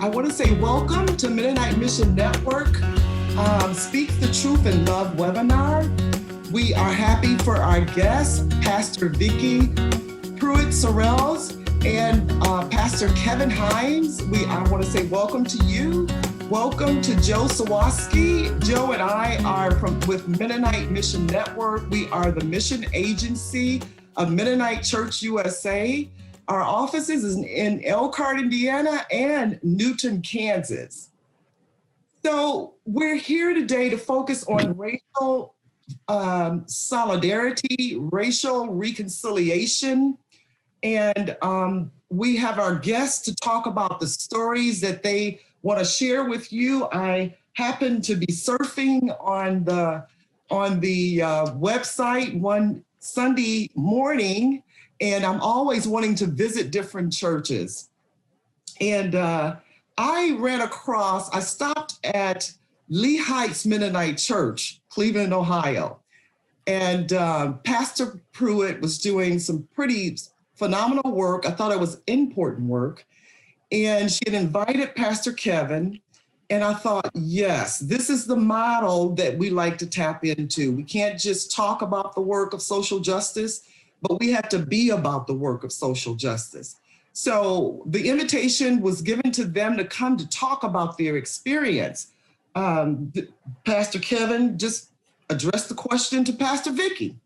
I want to say welcome to Mennonite Mission Network, Speak the Truth in Love webinar. We are happy for our guests, Pastor Vikki Pruitte-Sorrells and Pastor Kevin Hines. I want to say welcome to you. Welcome to Joe Sawaski. Joe and I are with Mennonite Mission Network. We are the mission agency of Mennonite Church USA. Our offices is in Elkhart, Indiana, and Newton, Kansas. So we're here today to focus on racial solidarity, racial reconciliation, and we have our guests to talk about the stories that they want to share with you. I happened to be surfing on the website one Sunday morning, and I'm always wanting to visit different churches. And I stopped at Lee Heights Mennonite Church, Cleveland, Ohio. And Pastor Pruitte was doing some pretty phenomenal work. I thought it was important work. And she had invited Pastor Kevin. And I thought, yes, this is the model that we like to tap into. We can't just talk about the work of social justice, but we have to be about the work of social justice. So the invitation was given to them to come to talk about their experience. Pastor Kevin just addressed the question to Pastor Vikki.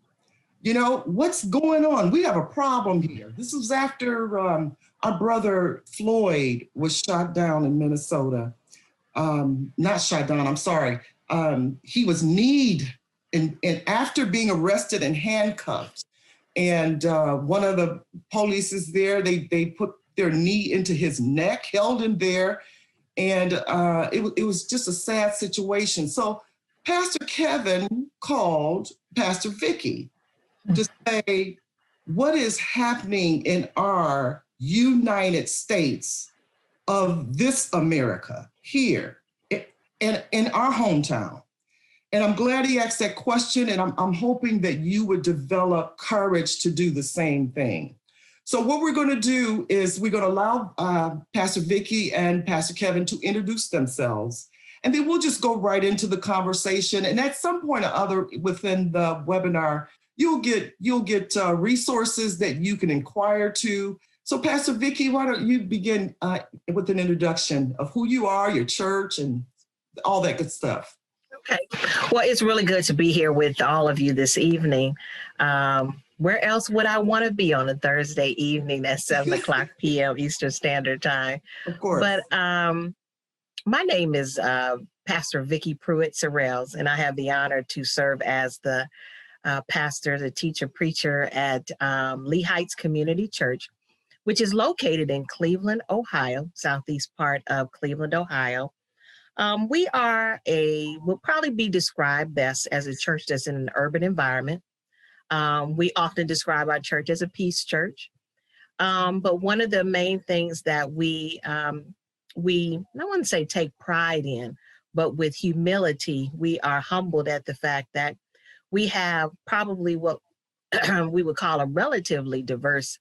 You know, what's going on? We have a problem here. This was after our brother Floyd was shot down in Minnesota. Not shot down, I'm sorry. He was kneed and after being arrested and handcuffed. And one of the police is there, they put their knee into his neck, held him there. And it was just a sad situation. So Pastor Kevin called Pastor Vikki to say, what is happening in our United States of this America here in our hometown? And I'm glad he asked that question, and I'm hoping that you would develop courage to do the same thing. So what we're going to do is we're going to allow Pastor Vikki and Pastor Kevin to introduce themselves, and then we'll just go right into the conversation. And at some point or other within the webinar, you'll get resources that you can inquire to. So Pastor Vikki, why don't you begin with an introduction of who you are, your church, and all that good stuff. Okay. Well, it's really good to be here with all of you this evening. Where else would I want to be on a Thursday evening at 7:00 p.m. Eastern Standard Time? Of course. But my name is Pastor Vikki Pruitte-Sorrells, and I have the honor to serve as the pastor, the teacher, preacher at Lee Heights Community Church, which is located in Cleveland, Ohio, southeast part of Cleveland, Ohio. We'll probably be described best as a church that's in an urban environment. We often describe our church as a peace church. But one of the main things that we I wouldn't say take pride in, but with humility, we are humbled at the fact that we have probably what we would call a relatively diverse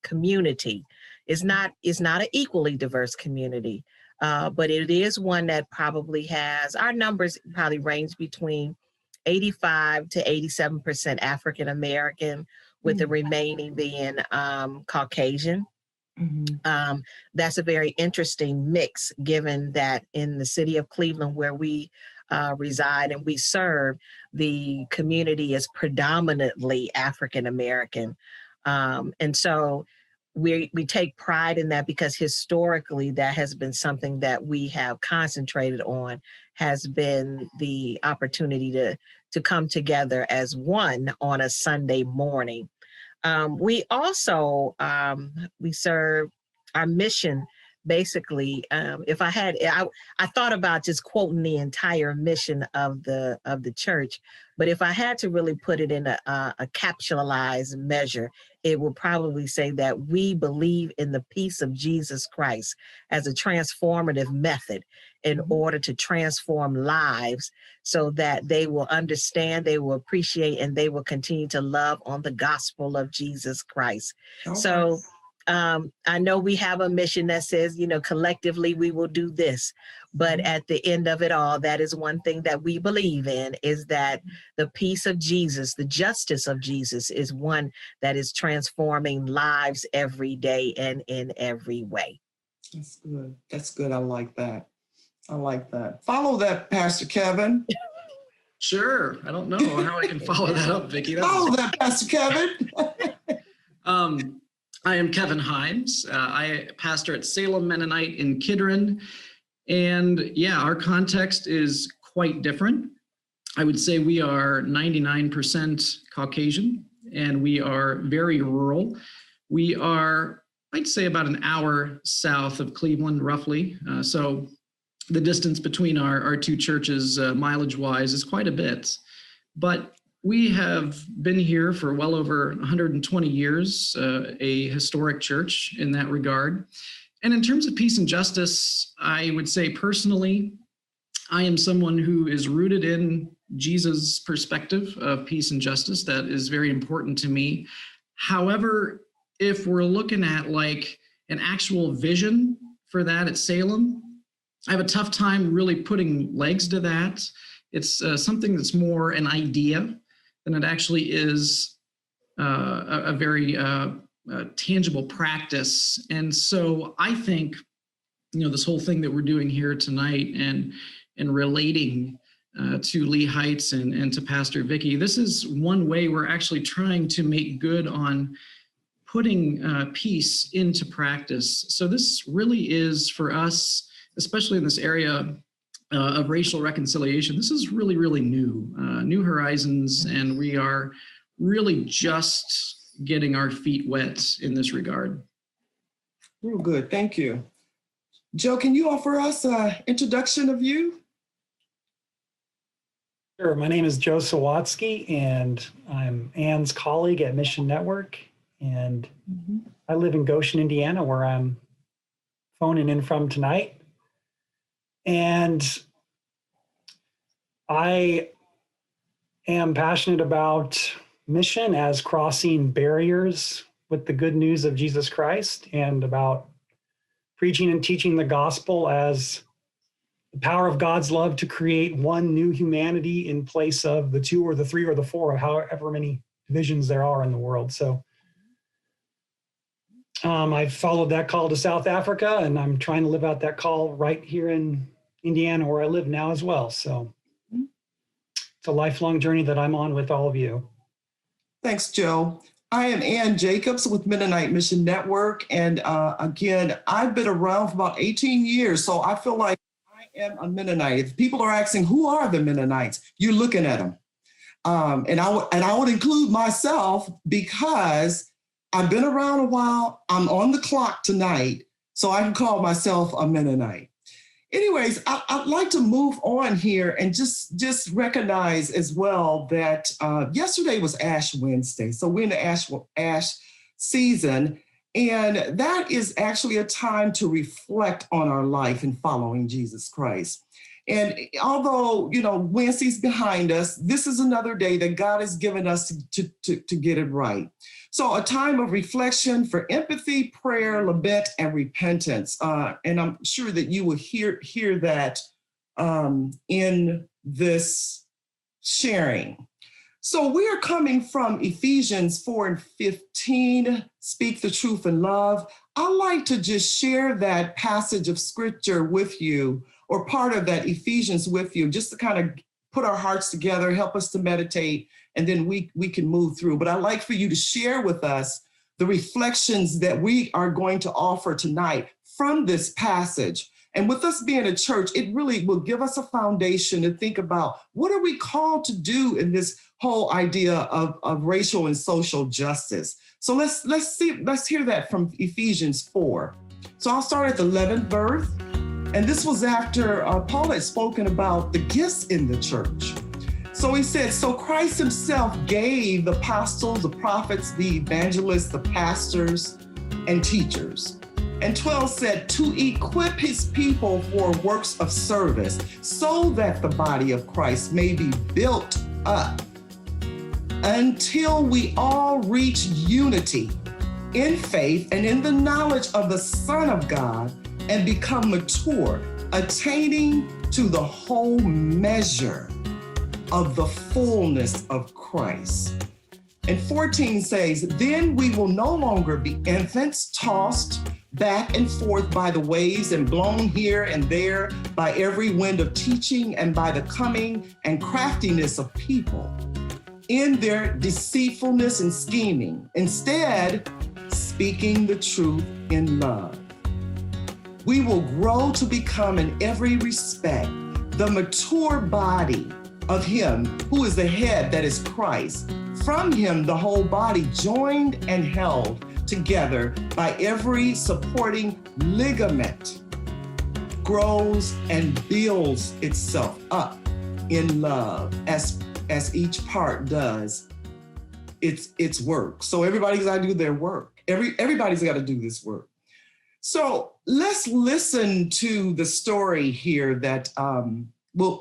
community. It's not an equally diverse community. But it is one that probably has, our numbers probably range between 85 to 87% African American, with the remaining being Caucasian. Mm-hmm. That's a very interesting mix, given that in the city of Cleveland, where we reside and we serve, the community is predominantly African American. And so we take pride in that, because historically that has been something that we have concentrated on, has been the opportunity to come together as one on a Sunday morning. We also, we serve our mission. Basically, I thought about just quoting the entire mission of the church, but if I had to really put it in a capsulized measure, it would probably say that we believe in the peace of Jesus Christ as a transformative method in order to transform lives, so that they will understand, they will appreciate, and they will continue to love on the gospel of Jesus Christ. So I know we have a mission that says, collectively we will do this. But at the end of it all, that is one thing that we believe in, is that the peace of Jesus, the justice of Jesus, is one that is transforming lives every day and in every way. That's good. That's good. I like that. Follow that, Pastor Kevin. Sure. I don't know how I can follow that up, Vikki. Follow that, Pastor Kevin. I am Kevin Himes. I pastor at Salem Mennonite in Kidron. And yeah, our context is quite different. I would say we are 99% Caucasian, and we are very rural. We are, I'd say, about an hour south of Cleveland, roughly. So the distance between our two churches, mileage-wise, is quite a bit. But we have been here for well over 120 years, a historic church in that regard. And in terms of peace and justice, I would say personally, I am someone who is rooted in Jesus' perspective of peace and justice. That is very important to me. However, if we're looking at like an actual vision for that at Salem, I have a tough time really putting legs to that. It's something that's more an idea than it actually is a very tangible practice. And so I think, this whole thing that we're doing here tonight and relating to Lee Heights and to Pastor Vikki, this is one way we're actually trying to make good on putting peace into practice. So this really is for us, especially in this area of racial reconciliation, this is really, really new horizons, and we are really just getting our feet wet in this regard. Real good, thank you. Joe, can you offer us an introduction of you? Sure, my name is Joe Sawatsky, and I'm Ann's colleague at Mission Network, and I live in Goshen, Indiana, where I'm phoning in from tonight. And I am passionate about mission as crossing barriers with the good news of Jesus Christ, and about preaching and teaching the gospel as the power of God's love to create one new humanity in place of the two or the three or the four, or however many divisions there are in the world. So I followed that call to South Africa, and I'm trying to live out that call right here in Indiana, where I live now as well. So it's a lifelong journey that I'm on with all of you. Thanks, Joe. I am Ann Jacobs with Mennonite Mission Network. And again, I've been around for about 18 years. So I feel like I am a Mennonite. If people are asking, who are the Mennonites? You're looking at them. And I would include myself, because I've been around a while. I'm on the clock tonight, so I can call myself a Mennonite. Anyways, I'd like to move on here and just recognize as well that yesterday was Ash Wednesday. So we're in the Ash season, and that is actually a time to reflect on our life in following Jesus Christ. And although, Wednesday's behind us, this is another day that God has given us to get it right. So a time of reflection for empathy, prayer, lament, and repentance. And I'm sure that you will hear that in this sharing. So we are coming from Ephesians 4:15, speak the truth in love. I like to just share that passage of scripture with you, or part of that Ephesians with you, just to kind of put our hearts together, help us to meditate, and then we can move through. But I'd like for you to share with us the reflections that we are going to offer tonight from this passage. And with us being a church, it really will give us a foundation to think about, what are we called to do in this whole idea of racial and social justice? So let's hear that from Ephesians 4. So I'll start at the 11th verse. And this was after Paul had spoken about the gifts in the church. So he said, so Christ himself gave the apostles, the prophets, the evangelists, the pastors, and teachers. And 12 said, to equip his people for works of service, so that the body of Christ may be built up until we all reach unity in faith and in the knowledge of the Son of God, and become mature, attaining to the whole measure of the fullness of Christ. And 14 says, then we will no longer be infants tossed back and forth by the waves and blown here and there by every wind of teaching and by the cunning and craftiness of people in their deceitfulness and scheming. Instead, speaking the truth in love. We will grow to become in every respect the mature body of him who is the head, that is Christ. From him, the whole body, joined and held together by every supporting ligament, grows and builds itself up in love as each part does its work. So everybody's got to do their work. Everybody's got to do this work. So let's listen to the story here that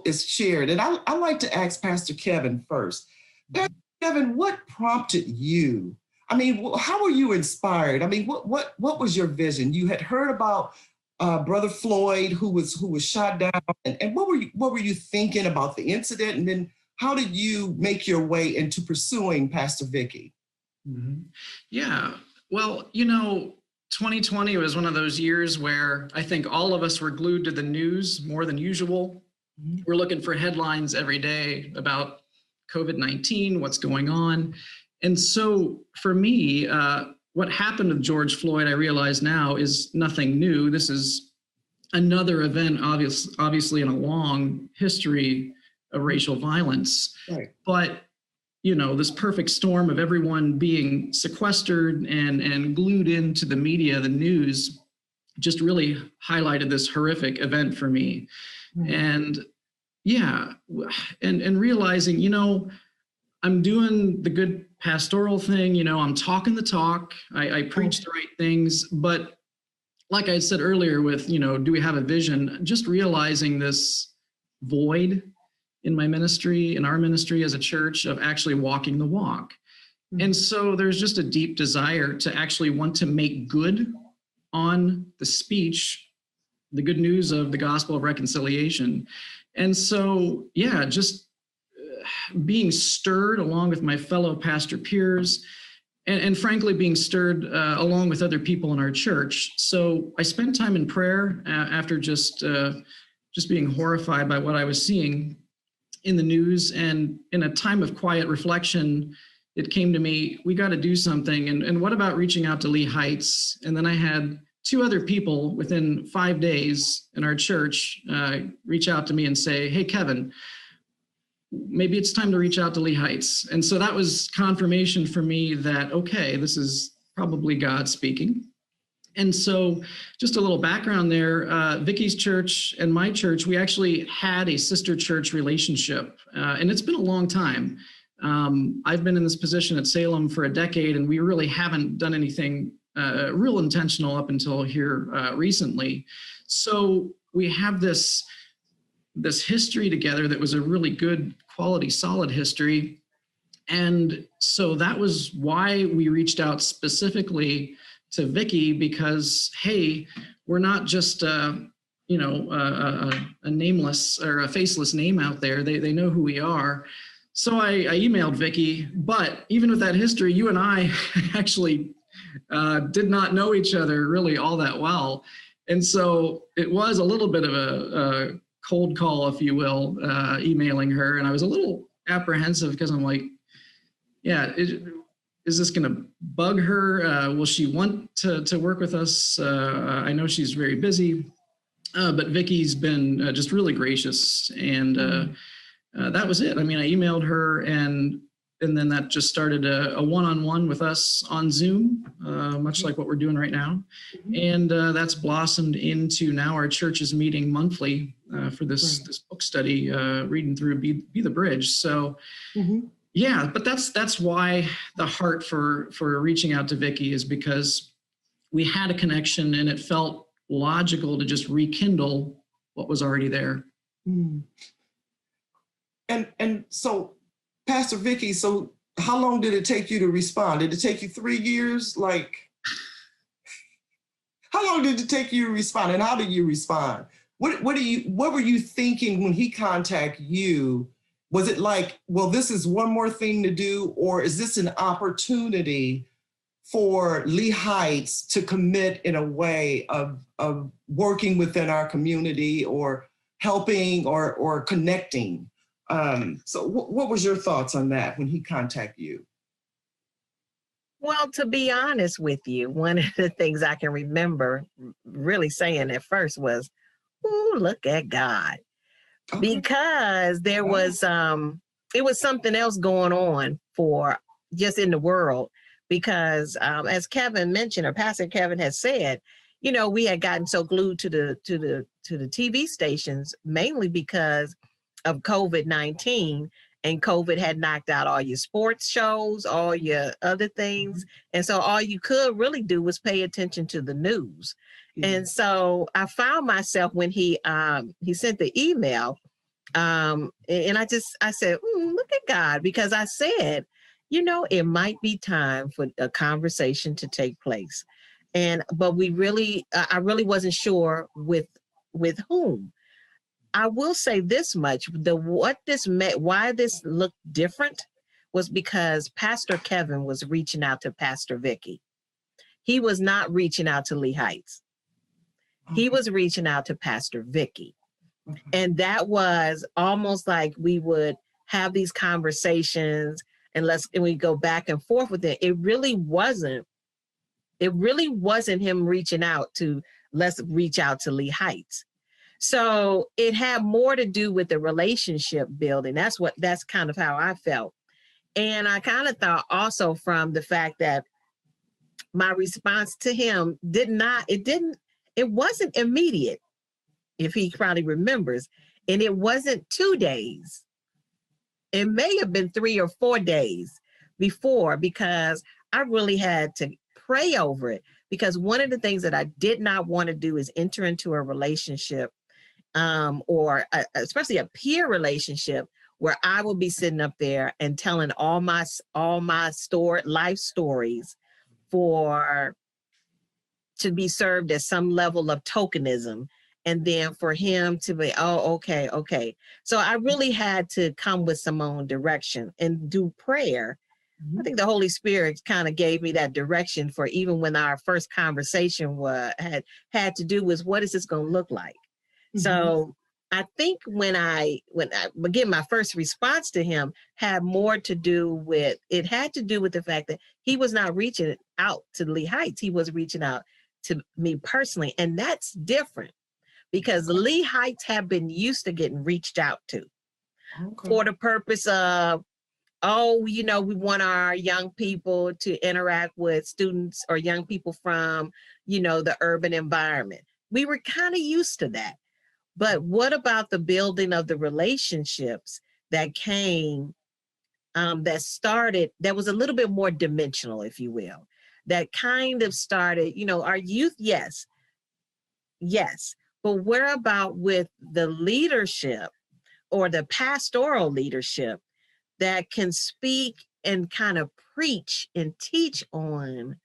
is shared. And I like to ask Pastor Kevin first. Pastor Kevin, what prompted you? I mean, how were you inspired? I mean, what was your vision? You had heard about Brother Floyd, who was shot down, and what were you thinking about the incident? And then how did you make your way into pursuing Pastor Vikki? Mm-hmm. Yeah, well, 2020 was one of those years where I think all of us were glued to the news more than usual. Mm-hmm. We're looking for headlines every day about COVID-19, what's going on. And so for me, what happened with George Floyd, I realize now, is nothing new. This is another event, obviously in a long history of racial violence. Right. But this perfect storm of everyone being sequestered and glued into the media, the news, just really highlighted this horrific event for me. Mm-hmm. And realizing, I'm doing the good pastoral thing, I'm talking the talk, I preach the right things, but like I said earlier with, do we have a vision? Just realizing this void in my ministry, in our ministry as a church, of actually walking the walk. Mm-hmm. And so there's just a deep desire to actually want to make good on the speech, the good news of the gospel of reconciliation. And so, just being stirred along with my fellow pastor peers, and frankly, being stirred along with other people in our church. So I spent time in prayer after just being horrified by what I was seeing in the news, and in a time of quiet reflection, it came to me, we got to do something. And what about reaching out to Lee Heights? And then I had 2 other people within 5 days in our church reach out to me and say, hey, Kevin, maybe it's time to reach out to Lee Heights. And so that was confirmation for me that, okay, this is probably God speaking. And so just a little background there, Vikki's church and my church, we actually had a sister church relationship, and it's been a long time. I've been in this position at Salem for a decade, and we really haven't done anything real intentional up until here recently. So we have this history together that was a really good quality, solid history. And so that was why we reached out specifically to Vikki, because, hey, we're not just a nameless or a faceless name out there. They know who we are. So I emailed Vikki, but even with that history, you and I actually did not know each other really all that well. And so it was a little bit of a cold call, if you will, emailing her. And I was a little apprehensive because I'm like, is this going to bug her? Will she want to work with us? I know she's very busy, but Vikki's been just really gracious. And that was it. I mean, I emailed her, and then that just started a one-on-one with us on Zoom, much like what we're doing right now. And that's blossomed into now our church is meeting monthly for this book study, reading through Be the Bridge. So but that's why the heart for reaching out to Vikki is because we had a connection, and it felt logical to just rekindle what was already there. And so, Pastor Vikki, so how long did it take you to respond? Did it take you 3 years? Like, How long did it take you to respond, and how did you respond? What were you thinking when he contacted you? Was it like, well, this is one more thing to do, or is this an opportunity for Lee Heights to commit in a way of working within our community or helping or connecting? So what was your thoughts on that when he contacted you? Well, to be honest with you, one of the things I can remember really saying at first was, "Ooh, look at God." Okay. Because there was it was something else going on for just in the world, because as Kevin mentioned, or Pastor Kevin has said, we had gotten so glued to the TV stations, mainly because of COVID-19, and COVID had knocked out all your sports shows, all your other things. And so all you could really do was pay attention to the news. And so I found myself when he sent the email, and I said, look at God, because I said, it might be time for a conversation to take place. But I really wasn't sure with whom. I will say this much, what this meant, why this looked different was because Pastor Kevin was reaching out to Pastor Vikki. He was not reaching out to Lee Heights. He was reaching out to Pastor Vikki. And that was almost like we would have these conversations and we go back and forth with it. It really wasn't him reaching out to, let's reach out to Lee Heights. So it had more to do with the relationship building. That's kind of how I felt. And I kind of thought also from the fact that my response to him it wasn't immediate, if he probably remembers. And it wasn't 2 days. It may have been 3 or 4 days before, because I really had to pray over it. Because one of the things that I did not want to do is enter into a relationship, especially a peer relationship, where I will be sitting up there and telling all my life stories to be served as some level of tokenism, and then for him to be, okay. So I really had to come with some own direction and do prayer. I think the Holy Spirit kind of gave me that direction for even when our first conversation had to do with what is this going to look like. So I think when again, my first response to him had to do with the fact that he was not reaching out to Lee Heights. He was reaching out to me personally. And that's different, because Lee Heights have been used to getting reached out to for the purpose of, we want our young people to interact with students or young people from, the urban environment. We were kind of used to that. But what about the building of the relationships that came, that was a little bit more dimensional, if you will, that kind of started, our youth, yes. But where about with the leadership or the pastoral leadership that can speak and kind of preach and teach on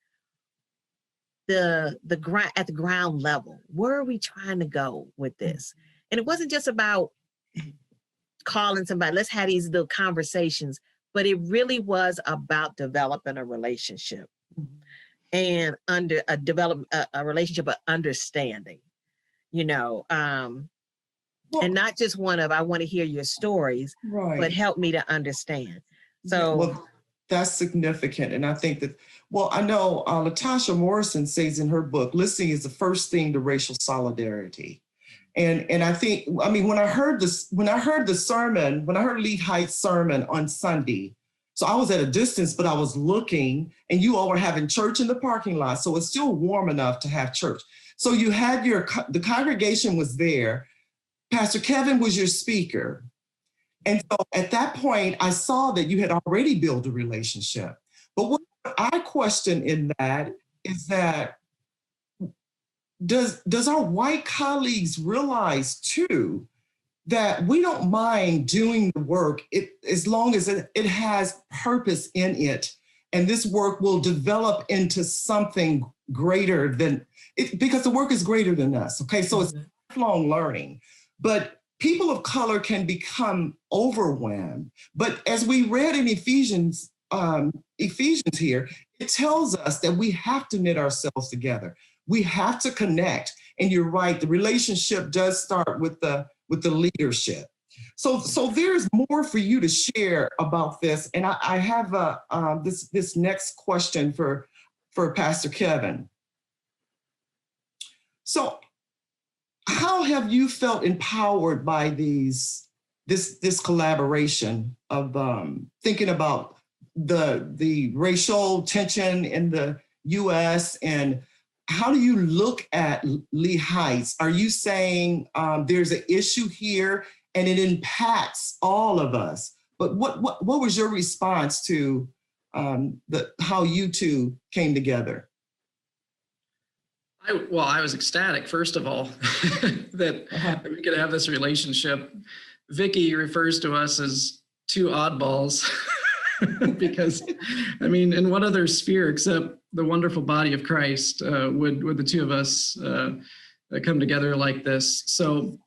at the ground level? Where are we trying to go with this? And it wasn't just about calling somebody, let's have these little conversations, but it really was about developing a relationship and develop a relationship of understanding, and not just I want to hear your stories, but help me to understand. So that's significant. And I think that, I know Latasha Morrison says in her book, listening is the first thing to racial solidarity. And I think, when I heard Lee Heights' sermon on Sunday, so I was at a distance, but I was looking, and you all were having church in the parking lot. So it's still warm enough to have church. So you had the congregation was there. Pastor Kevin was your speaker. And so at that point, I saw that you had already built a relationship. But what I question in that is that, does our white colleagues realize too that we don't mind doing the work as long as it has purpose in it, and this work will develop into something greater than it, because the work is greater than us. Okay, so it's lifelong learning, but people of color can become overwhelmed. But as we read in Ephesians here, it tells us that we have to knit ourselves together. We have to connect. And you're right, the relationship does start with the leadership. So there's more for you to share about this. And I have this next question for Pastor Kevin. So how have you felt empowered by this collaboration of thinking about the racial tension in the U.S., and how do you look at Lee Heights? Are you saying there's an issue here and it impacts all of us? But what was your response to how you two came together? I was ecstatic, first of all, that we could have this relationship. Vikki refers to us as two oddballs because, I mean, in what other sphere except the wonderful body of Christ would the two of us come together like this? So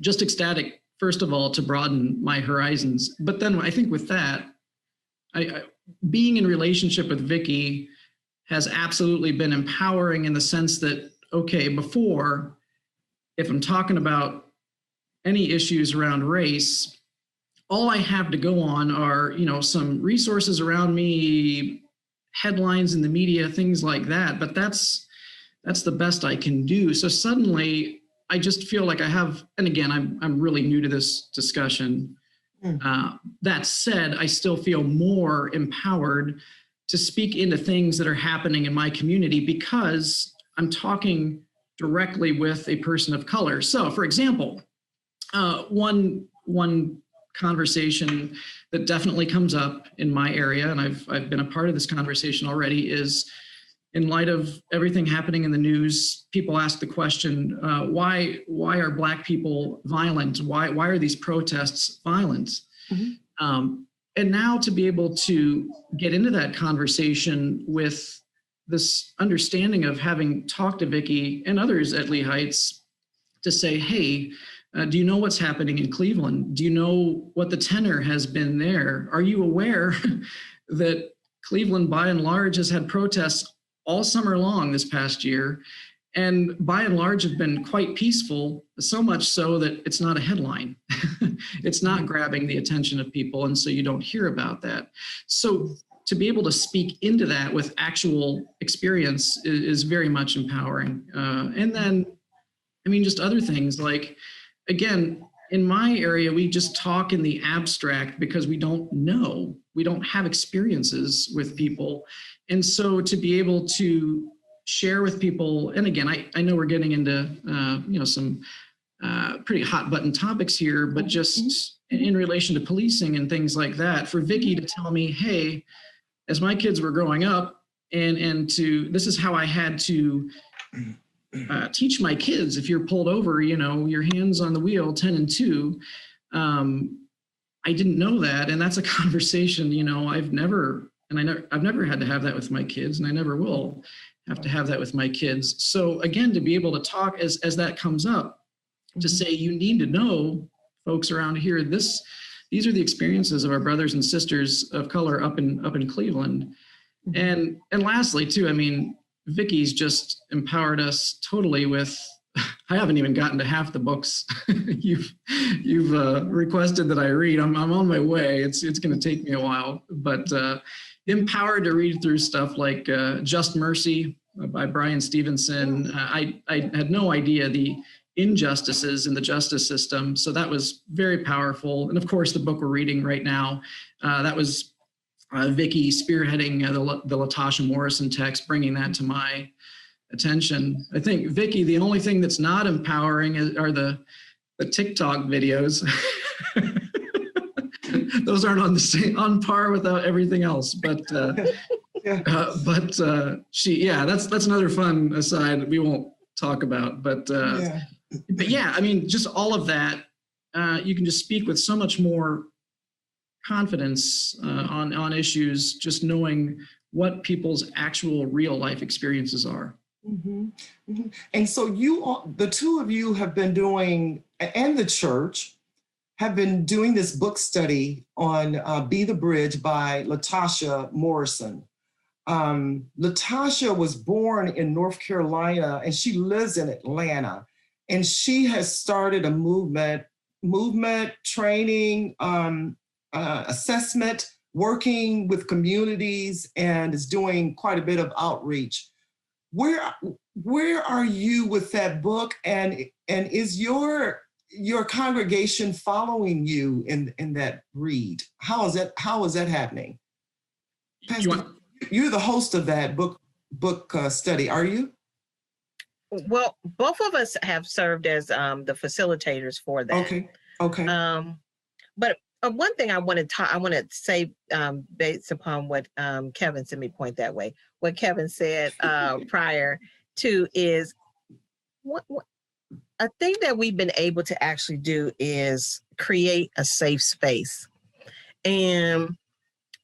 just ecstatic, first of all, to broaden my horizons. But then I think with that, being in relationship with Vikki has absolutely been empowering in the sense that, okay, before, if I'm talking about any issues around race, all I have to go on are, some resources around me, headlines in the media, things like that. But that's the best I can do. So suddenly I just feel like I have, and again, I'm really new to this discussion. That said, I still feel more empowered to speak into things that are happening in my community because I'm talking directly with a person of color. So, for example, one conversation that definitely comes up in my area, and I've been a part of this conversation already, is in light of everything happening in the news, people ask the question, why are Black people violent? Why are these protests violent? Mm-hmm. And now to be able to get into that conversation with this understanding of having talked to Vikki and others at Lee Heights to say, hey, do you know what's happening in Cleveland? Do you know what the tenor has been there? Are you aware that Cleveland, by and large, has had protests all summer long this past year, and by and large have been quite peaceful, so much so that it's not a headline. It's not grabbing the attention of people, and so you don't hear about that. So to be able to speak into that with actual experience is very much empowering. And then, I mean, just other things like, again, in my area, we just talk in the abstract because we don't know. We don't have experiences with people. And so to be able to share with people, and again, I know we're getting into some pretty hot button topics here, but just in relation to policing and things like that, for Vikki to tell me, hey, as my kids were growing up, this is how I had to teach my kids, if you're pulled over, your hands on the wheel, 10 and 2. I didn't know that. And that's a conversation, I've never had to have that with my kids, and I never will have to have that with my kids. So again, to be able to talk as that comes up, to say, you need to know, folks around here, these are the experiences of our brothers and sisters of color up in Cleveland. And lastly, too, I mean, Vikki's just empowered us totally with, I haven't even gotten to half the books you've requested that I read. I'm on my way. It's going to take me a while, but empowered to read through stuff like Just Mercy by Brian Stevenson. I had no idea the injustices in the justice system, so that was very powerful. And of course, the book we're reading right now, that was Vikki spearheading the Latasha Morrison text, bringing that to my attention. I think, Vikki, the only thing that's not empowering are the TikTok videos. Those aren't on par with everything else. But that's another fun aside we won't talk about. But yeah, I mean, just all of that, you can just speak with so much more confidence on issues, just knowing what people's actual real life experiences are. Mm-hmm. Mm-hmm. And so the two of you have been doing, and the church have been doing this book study on Be the Bridge by Latasha Morrison. Latasha was born in North Carolina and she lives in Atlanta. And she has started a movement, training, assessment, working with communities, and is doing quite a bit of outreach. Where are you with that book, and is your congregation following you in that read? How is that happening? Pastor, you're the host of that book study, are you? Well, both of us have served as the facilitators for that. Okay. But one thing I want to say based upon what Kevin sent me point that way. What Kevin said prior to is what a thing that we've been able to actually do is create a safe space, and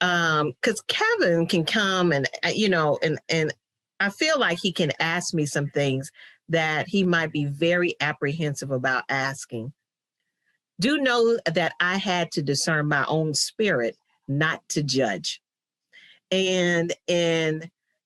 because Kevin can come and and I feel like he can ask me some things that he might be very apprehensive about asking. Do know that I had to discern my own spirit, not to judge. And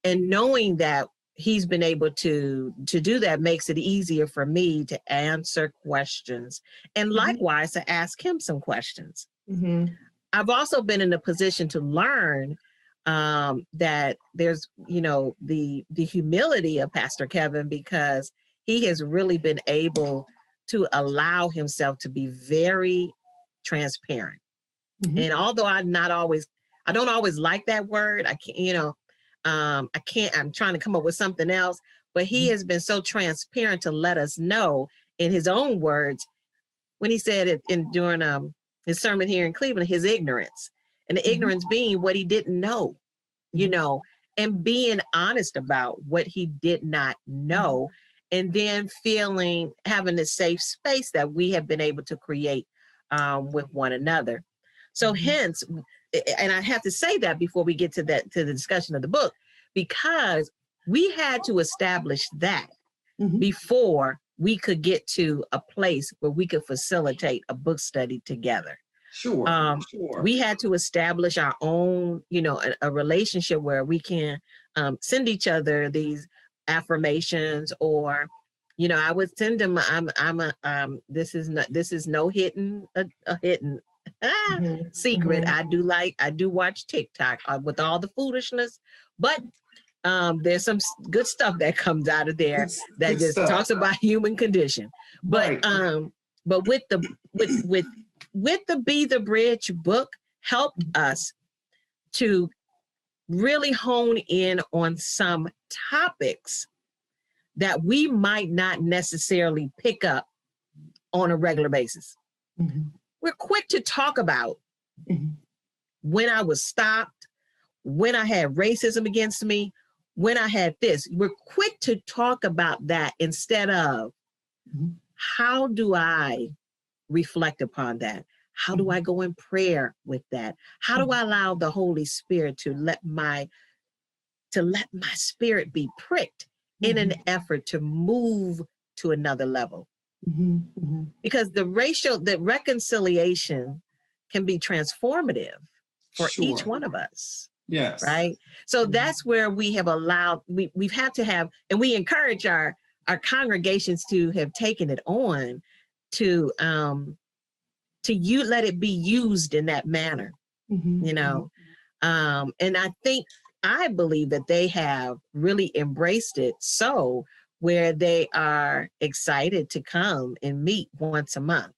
knowing that he's been able to do that makes it easier for me to answer questions and likewise to ask him some questions. Mm-hmm. I've also been in a position to learn that there's, the humility of Pastor Kevin, because he has really been able to allow himself to be very transparent. Mm-hmm. And although I don't always like that word, I'm trying to come up with something else, but he has been so transparent to let us know in his own words, when he said it during his sermon here in Cleveland, his ignorance. And the ignorance being what he didn't know, and being honest about what he did not know, and then having the safe space that we have been able to create with one another. So hence, and I have to say that before we get to the discussion of the book, because we had to establish that before we could get to a place where we could facilitate a book study together. Sure. We had to establish our own, a relationship where we can send each other these affirmations, or, I would send them. This is no hidden secret. Mm-hmm. I do watch TikTok with all the foolishness, but there's some good stuff that comes out of there that just talks about human condition. But but with the Be the Bridge book helped us to really hone in on some topics that we might not necessarily pick up on a regular basis. Mm-hmm. We're quick to talk about when I was stopped, when I had racism against me, when I had this. We're quick to talk about that instead of how do I reflect upon that? How do I go in prayer with that? How do I allow the Holy Spirit to let my spirit be pricked in an effort to move to another level? Because the reconciliation can be transformative for each one of us. Yes. Right. So that's where we have allowed, we've had to have, and we encourage our congregations to have taken it on to let it be used in that manner, and I believe that they have really embraced it, so where they are excited to come and meet once a month.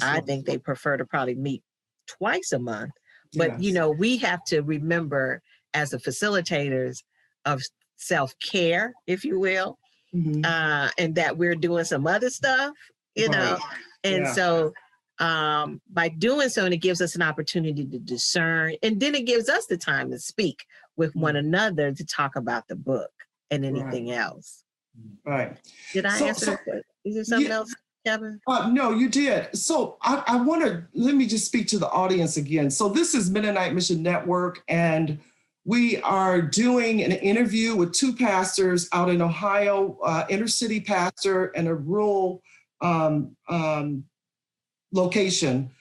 I think they prefer to probably meet twice a month, but we have to remember as the facilitators of self-care, if you will, and that we're doing some other stuff, so by doing so, and it gives us an opportunity to discern, and then it gives us the time to speak with one another to talk about the book and anything else. Right. Did I answer that question? Is there something else, Kevin? No, you did. So I want to, let me just speak to the audience again. So this is Mennonite Mission Network, and We are doing an interview with two pastors out in Ohio, inner city pastor and a rural location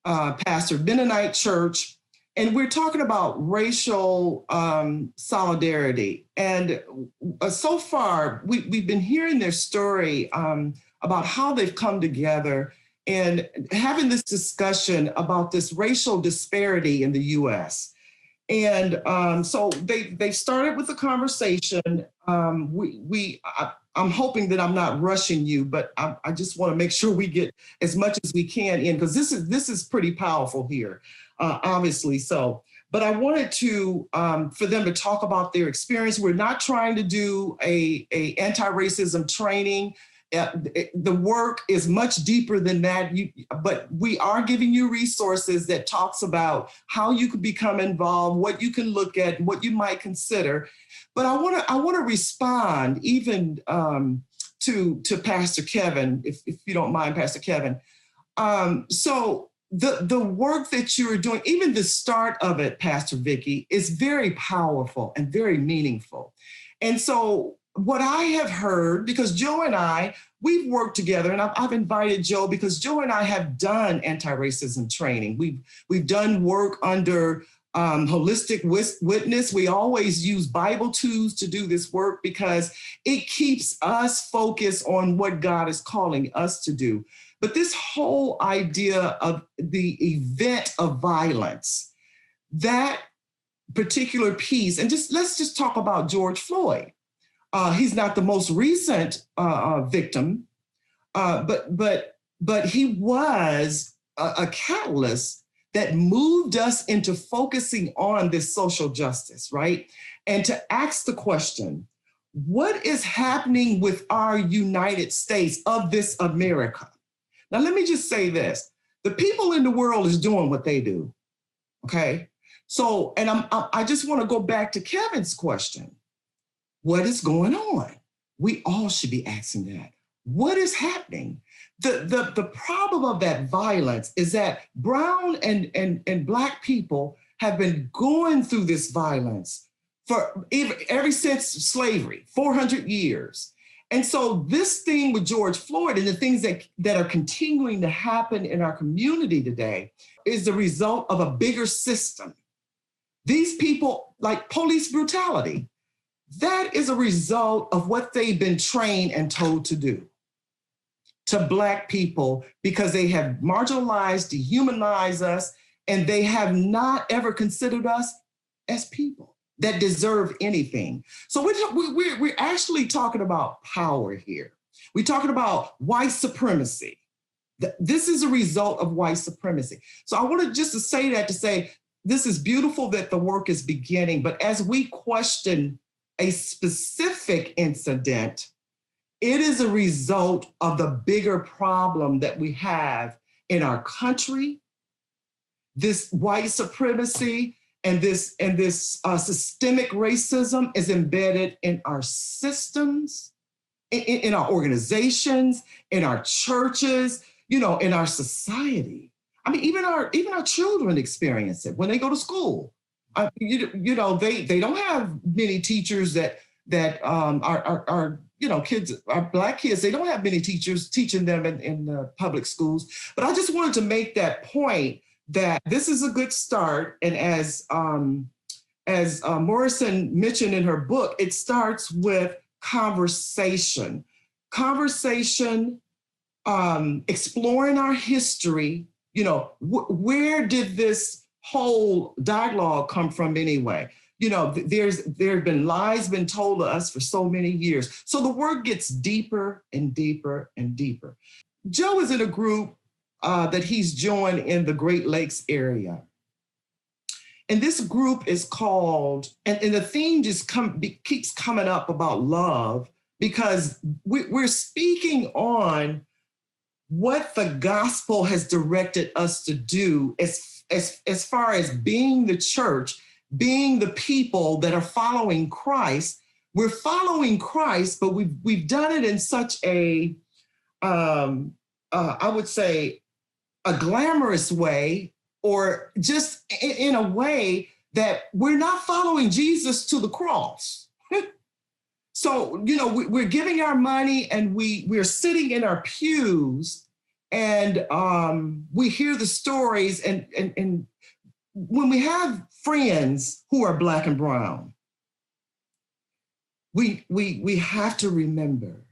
pastor, Mennonite Church. And we're talking about racial solidarity. And so far, we've been hearing their story about how they've come together and having this discussion about this racial disparity in the U.S. And so they started with a conversation. I'm hoping that I'm not rushing you, but I just want to make sure we get as much as we can in, because this is pretty powerful here, obviously. So, but I wanted to for them to talk about their experience. We're not trying to do a anti-racism training. The work is much deeper than that, but we are giving you resources that talks about how you could become involved, what you can look at, what you might consider. But I want to respond even to Pastor Kevin, if you don't mind, Pastor Kevin. So the work that you're doing, even the start of it, Pastor Vikki, is very powerful and very meaningful. And so what I have heard, because Joe and I, we've worked together, and I've invited Joe because Joe and I have done anti-racism training. We've done work under holistic witness. We always use Bible tools to do this work because it keeps us focused on what God is calling us to do. But this whole idea of the event of violence, that particular piece, and let's just talk about George Floyd. He's not the most recent victim, but he was a catalyst that moved us into focusing on this social justice, right? And to ask the question, what is happening with our United States of this America? Now, let me just say this. The people in the world is doing what they do, okay? So, and I just want to go back to Kevin's question. What is going on? We all should be asking that. What is happening? The problem of that violence is that brown and Black people have been going through this violence for ever since slavery, 400 years. And so this thing with George Floyd and the things that are continuing to happen in our community today is the result of a bigger system. These people, like police brutality, that is a result of what they've been trained and told to do to Black people, because they have marginalized, dehumanized us, and they have not ever considered us as people that deserve anything. So we're actually talking about power here. We're talking about white supremacy. This is a result of white supremacy. So I wanted just to say that to say, this is beautiful that the work is beginning, but as we question a specific incident, it is a result of the bigger problem that we have in our country, this white supremacy and this systemic racism is embedded in our systems, in our organizations, in our churches, in our society. I mean, even our children experience it when they go to school. They don't have many teachers that are kids, our Black kids. They don't have many teachers teaching them in public schools. But I just wanted to make that point that this is a good start. And as Morrison mentioned in her book, it starts with conversation, exploring our history. Where did this whole dialogue come from anyway? There have been lies been told to us for so many years. So the work gets deeper and deeper and deeper. Joe is in a group that he's joined in the Great Lakes area. And this group is called, and the theme just keeps coming up about love, because we're speaking on what the gospel has directed us to do as far as being the church, being the people that are following Christ. We're following Christ, but we've done it in such a, I would say, a glamorous way, or just in a way that we're not following Jesus to the cross. So, you know, we're giving our money and we're sitting in our pews and we hear the stories and when we have friends who are Black and brown, we have to remember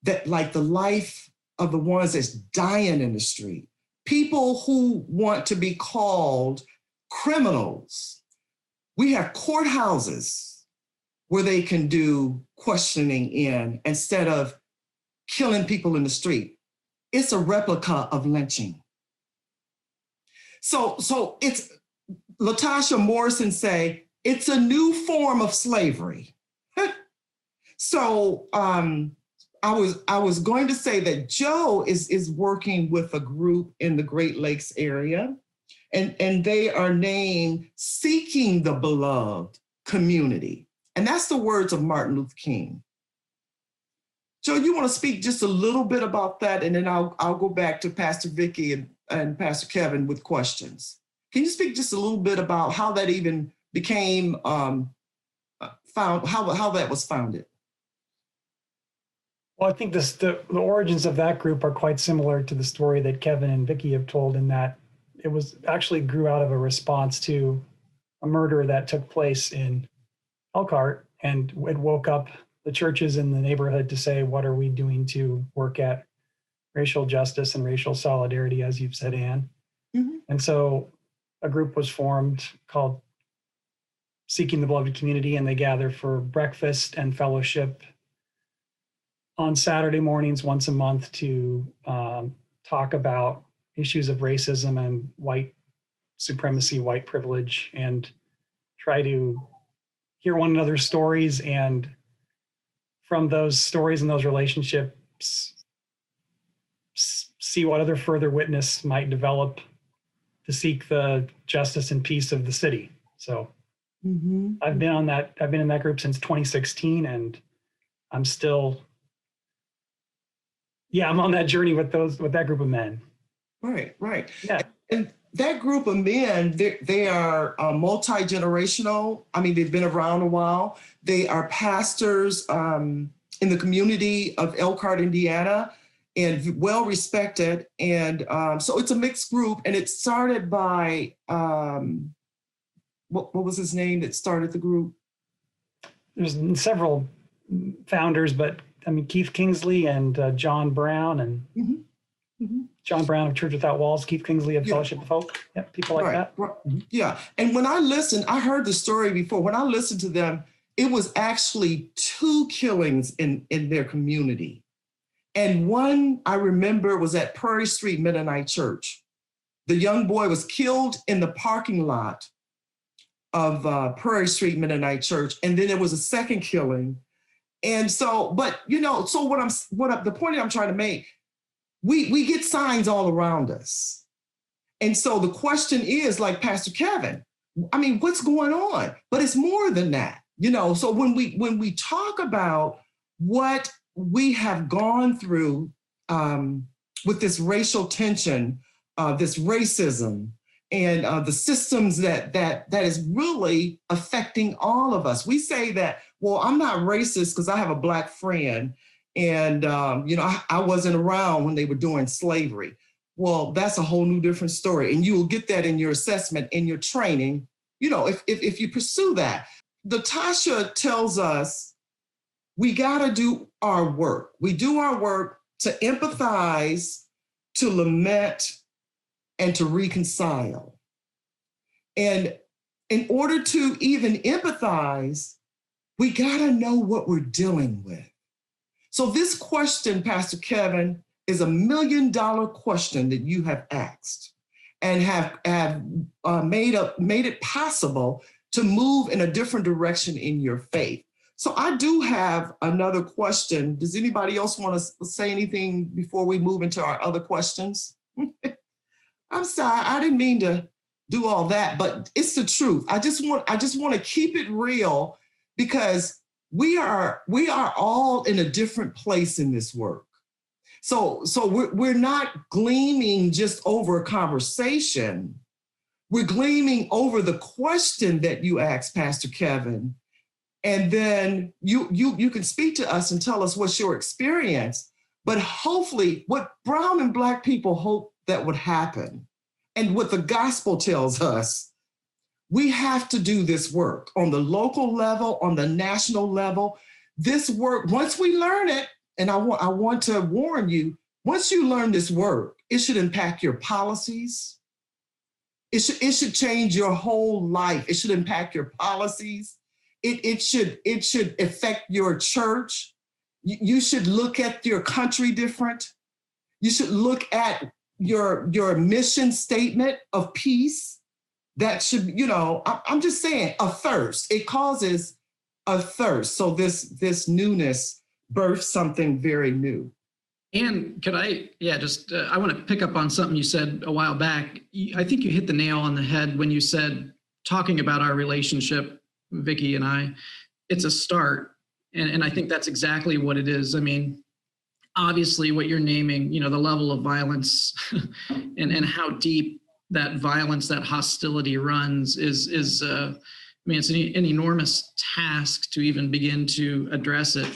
that, like, the life of the ones that's dying in the street, people who want to be called criminals, we have courthouses where they can do questioning in instead of killing people in the street. It's a replica of lynching. So it's, Latasha Morrison say, it's a new form of slavery. So I was going to say that Joe is working with a group in the Great Lakes area, and they are named Seeking the Beloved Community. And that's the words of Martin Luther King. Joe, you want to speak just a little bit about that, and then I'll go back to Pastor Vikki and Pastor Kevin with questions. Can you speak just a little bit about how that even became found, how that was founded? Well, I think the origins of that group are quite similar to the story that Kevin and Vikki have told, in that it was actually grew out of a response to a murder that took place in Elkhart, and it woke up the churches in the neighborhood to say, what are we doing to work at racial justice and racial solidarity, as you've said, Ann? Mm-hmm. And so a group was formed called Seeking the Beloved Community, and they gather for breakfast and fellowship on Saturday mornings once a month to talk about issues of racism and white supremacy, white privilege, and try to hear one another's stories, and from those stories and those relationships, see what other further witness might develop to seek the justice and peace of the city. So mm-hmm. I've been in that group since 2016, and I'm still, I'm on that journey with that group of men. Right. Yeah. And that group of men, they are multi-generational. I mean, they've been around a while. They are pastors in the community of Elkhart, Indiana, and well respected. And so it's a mixed group. And it started by, what was his name that started the group? There's several founders, but I mean, Keith Kingsley and John Brown and mm-hmm. Mm-hmm. John Brown of Church Without Walls, Keith Kingsley of Fellowship of Hope. Yeah, people like that. Right. Mm-hmm. Yeah. And when I listened, I heard the story before. When I listened to them, it was actually 2 killings in their community. And one I remember was at Prairie Street Mennonite Church. The young boy was killed in the parking lot of Prairie Street Mennonite Church. And then there was a second killing. And so, but so the point I'm trying to make, we get signs all around us. And so the question is, like Pastor Kevin, I mean, what's going on? But it's more than that, So when we talk about what we have gone through with this racial tension, this racism, and the systems that is really affecting all of us. We say that, well, I'm not racist because I have a Black friend. And, I wasn't around when they were doing slavery. Well, that's a whole new different story. And you will get that in your assessment, in your training, if you pursue that. Latasha tells us we got to do our work. We do our work to empathize, to lament, and to reconcile. And in order to even empathize, we got to know what we're dealing with. So this question, Pastor Kevin, is $1 million question that you have asked and have made it possible to move in a different direction in your faith. So I do have another question. Does anybody else want to say anything before we move into our other questions? I'm sorry, I didn't mean to do all that, but it's the truth. I just want to keep it real, because we are all in a different place in this work. So we're not gleaming just over a conversation, we're gleaming over the question that you asked, Pastor Kevin. And then you can speak to us and tell us what's your experience. But hopefully what brown and Black people hope that would happen, and what the gospel tells us, we have to do this work on the local level, on the national level. This work, once we learn it, and I want to warn you, once you learn this work, it should impact your policies. It should change your whole life. It should impact your policies. It should affect your church. You should look at your country different. You should look at your mission statement of peace. That should, I'm just saying, a thirst. It causes a thirst. So this newness births something very new. And could I, I want to pick up on something you said a while back. I think you hit the nail on the head when you said, talking about our relationship, Vikki and I, it's a start. And I think that's exactly what it is. I mean, obviously what you're naming, the level of violence and how deep that violence, that hostility runs is it's an enormous task to even begin to address it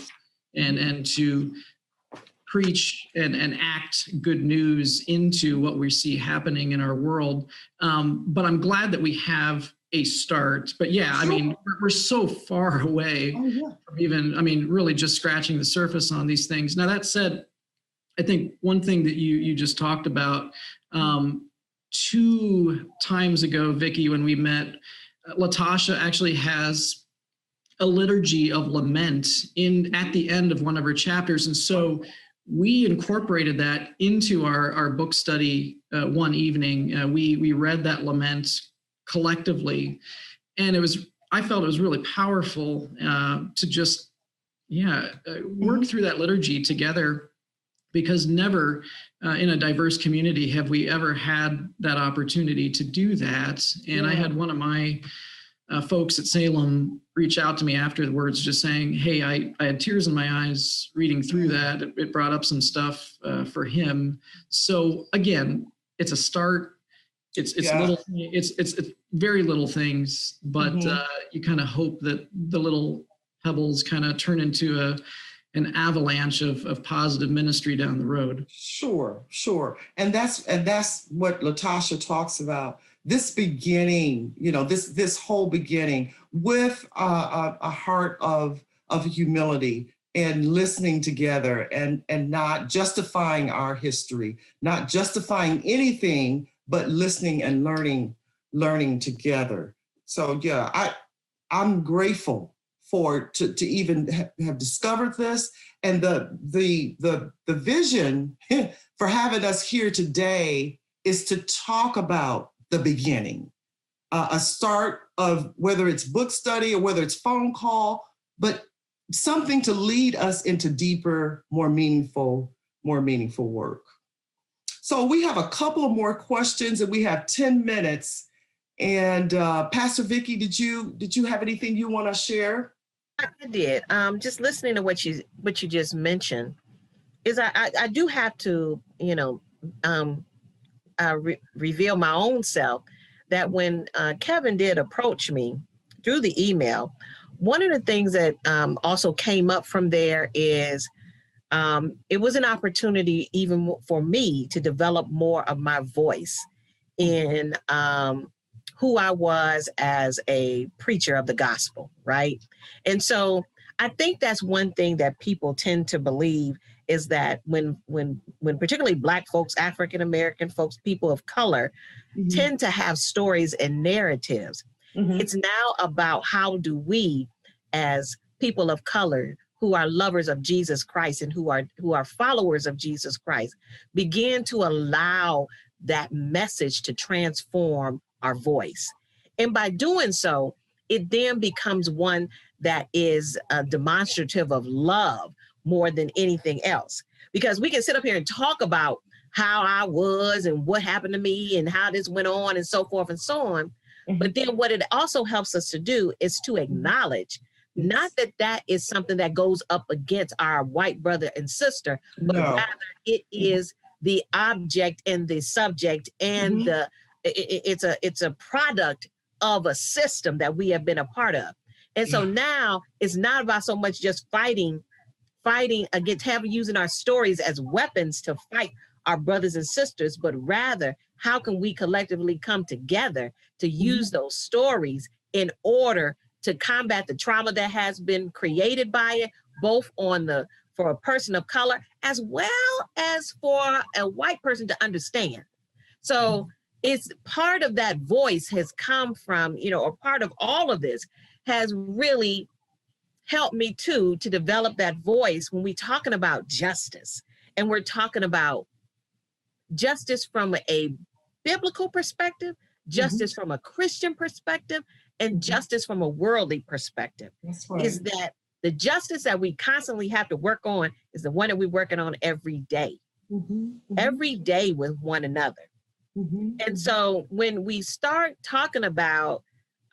and to preach and act good news into what we see happening in our world. But I'm glad that we have a start. But yeah, I mean, we're so far away from even, really just scratching the surface on these things. Now, that said, I think one thing that you just talked about, 2 times ago, Vikki, when we met, Latasha actually has a liturgy of lament at the end of one of her chapters. And so we incorporated that into our book study one evening. We read that lament collectively, and I felt it was really powerful to just work through that liturgy together, because never in a diverse community have we ever had that opportunity to do that. And I had one of my folks at Salem reach out to me afterwards, just saying, hey, I had tears in my eyes reading through that. It brought up some stuff for him. So again, it's a start. It's very little things, but you kind of hope that the little pebbles kind of turn into an avalanche of positive ministry down the road. Sure. And that's what Latasha talks about. This beginning, this whole beginning with a heart of humility and listening together and not justifying our history, not justifying anything, but listening and learning together. So I'm grateful to even have discovered this, and the vision for having us here today is to talk about the beginning, a start of whether it's book study or whether it's phone call, but something to lead us into deeper, more meaningful work. So we have a couple of more questions, and we have 10 minutes. And Pastor Vikki, did you have anything you want to share? I did. Just listening to what you just mentioned, is I do have to, reveal my own self, that when Kevin did approach me through the email, one of the things that also came up from there is it was an opportunity even for me to develop more of my voice in who I was as a preacher of the gospel, right? And so I think that's one thing that people tend to believe, is that when particularly Black folks, African-American folks, people of color, tend to have stories and narratives. It's now about how do we, as people of color who are lovers of Jesus Christ and who are followers of Jesus Christ, begin to allow that message to transform our voice. And by doing so, it then becomes one that is demonstrative of love more than anything else. Because we can sit up here and talk about how I was and what happened to me and how this went on and so forth and so on. But then what it also helps us to do is to acknowledge, not that is something that goes up against our white brother and sister, but rather it is the object and the subject and the it's a product of a system that we have been a part of. And so now it's not about so much just fighting against using our stories as weapons to fight our brothers and sisters, but rather how can we collectively come together to use those stories in order to combat the trauma that has been created by it, both for a person of color as well as for a white person to understand. So it's part of that voice has come from, or part of all of this has really helped me to develop that voice when we're talking about justice. And we're talking about justice from a biblical perspective, justice from a Christian perspective, and justice from a worldly perspective. That's right. Is that the justice that we constantly have to work on is the one that we're working on every day, every day with one another. And so when we start talking about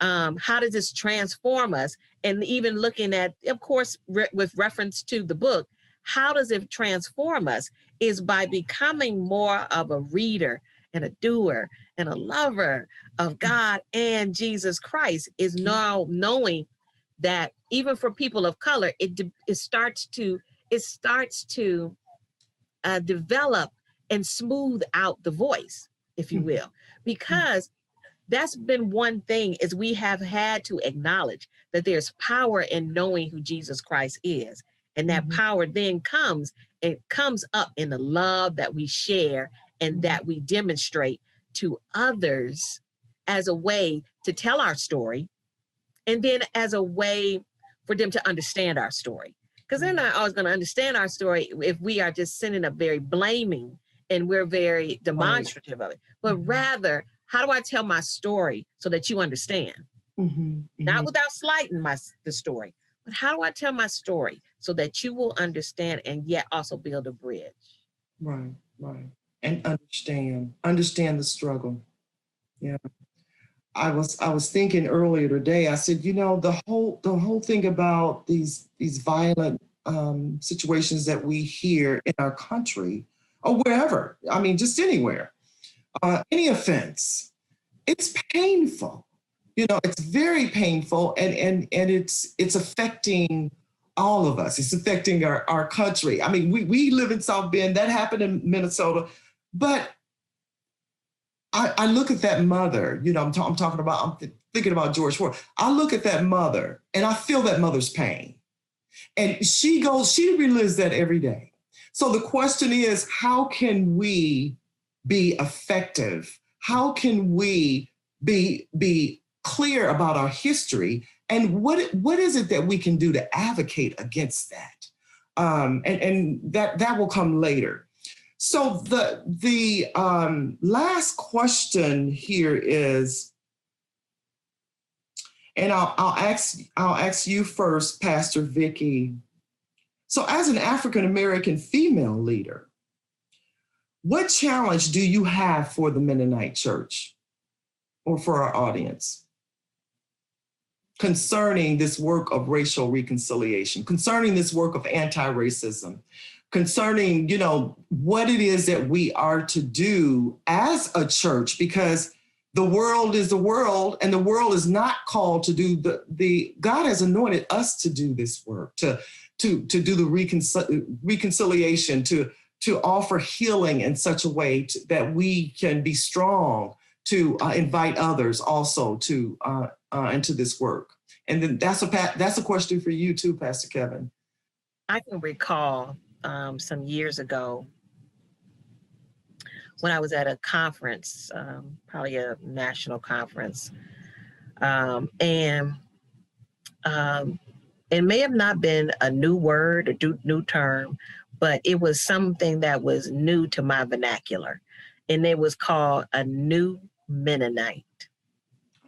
how does this transform us, and even looking at, of course, with reference to the book, how does it transform us is by becoming more of a reader and a doer and a lover of God and Jesus Christ, is now knowing that even for people of color, it starts to develop and smooth out the voice, if you will, because that's been one thing is we have had to acknowledge that there's power in knowing who Jesus Christ is. And that power then comes up in the love that we share and that we demonstrate to others as a way to tell our story, and then as a way for them to understand our story. Because they're not always going to understand our story if we are just sending up very blaming and we're very demonstrative of it. But rather, how do I tell my story so that you understand? Not without slighting the story, but how do I tell my story so that you will understand and yet also build a bridge? Right. And understand the struggle. Yeah. I was thinking earlier today, I said, the whole thing about these violent situations that we hear in our country or wherever, I mean, just anywhere, any offense, it's painful. It's very painful, and it's affecting all of us. It's affecting our country. I mean, we live in South Bend. That happened in Minnesota, but I look at that mother. I'm thinking about George Floyd. I look at that mother, and I feel that mother's pain, and she relives that every day. So the question is, how can we be effective? How can we be clear about our history, and what is it that we can do to advocate against that? And that will come later. So the last question here is, and I'll ask you first, Pastor Vikki. So as an African American female leader, what challenge do you have for the Mennonite Church or for our audience concerning this work of racial reconciliation, concerning this work of anti-racism, concerning, what it is that we are to do as a church? Because the world is the world, and the world is not called to do God has anointed us to do this work, to do the reconciliation, to offer healing in such a way that we can be strong, to invite others also to into this work. And then that's a question for you too, Pastor Kevin. I can recall some years ago when I was at a conference, probably a national conference, and it may have not been a new word or new term, but it was something that was new to my vernacular, and it was called a new Mennonite.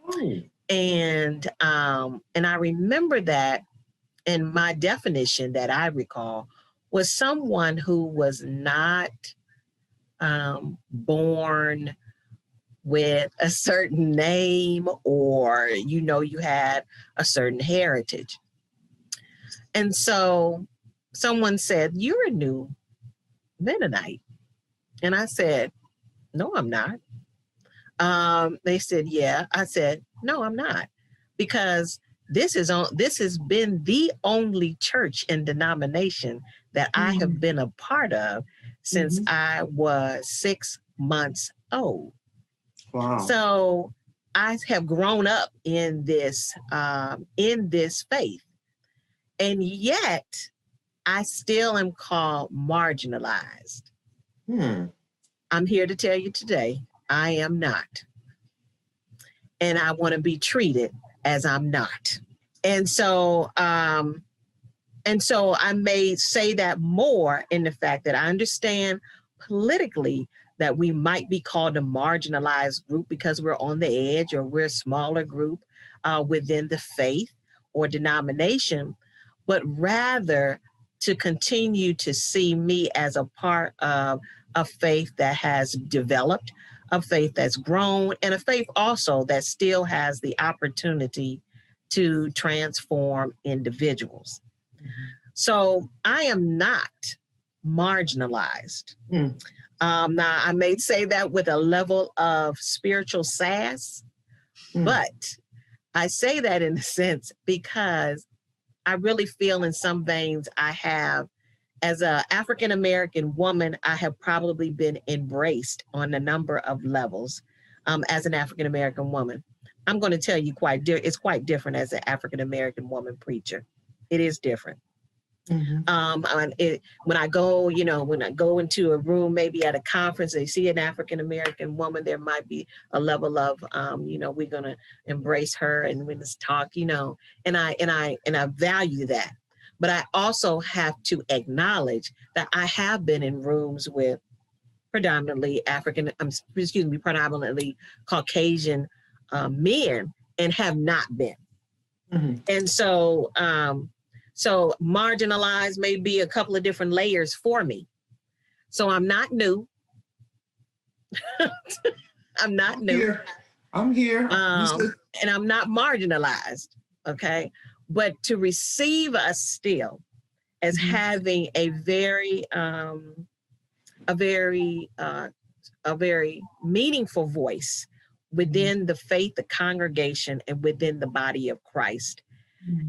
Oh. And I remember that, and my definition that I recall was someone who was not born with a certain name, or you had a certain heritage. And so someone said, "You're a new Mennonite." And I said, "No, I'm not. They said, yeah. I said, no, I'm not, because this has been the only church and denomination that I have been a part of since I was 6 months old. Wow. So I have grown up in this faith, and yet I still am called marginalized. I'm here to tell you today, I am not. And I want to be treated as I'm not. And so I may say that more in the fact that I understand politically that we might be called a marginalized group because we're on the edge, or we're a smaller group within the faith or denomination, but rather to continue to see me as a part of a faith that has developed, a faith that's grown, and a faith also that still has the opportunity to transform individuals. So I am not marginalized. Now, I may say that with a level of spiritual sass, but I say that in a sense because I really feel in some veins I have, as an African-American woman, I have probably been embraced on a number of levels as an African-American woman. I'm going to tell you it's quite different as an African-American woman preacher. It is different. When I go into a room, maybe at a conference, they see an African-American woman, there might be a level of, we're going to embrace her and we just talk, and I value that. But I also have to acknowledge that I have been in rooms with predominantly Caucasian men and have not been. And so marginalized may be a couple of different layers for me. So I'm not new. I'm not new. I'm here. And I'm not marginalized. Okay. But to receive us still as having a very meaningful voice within the faith, the congregation, and within the body of Christ.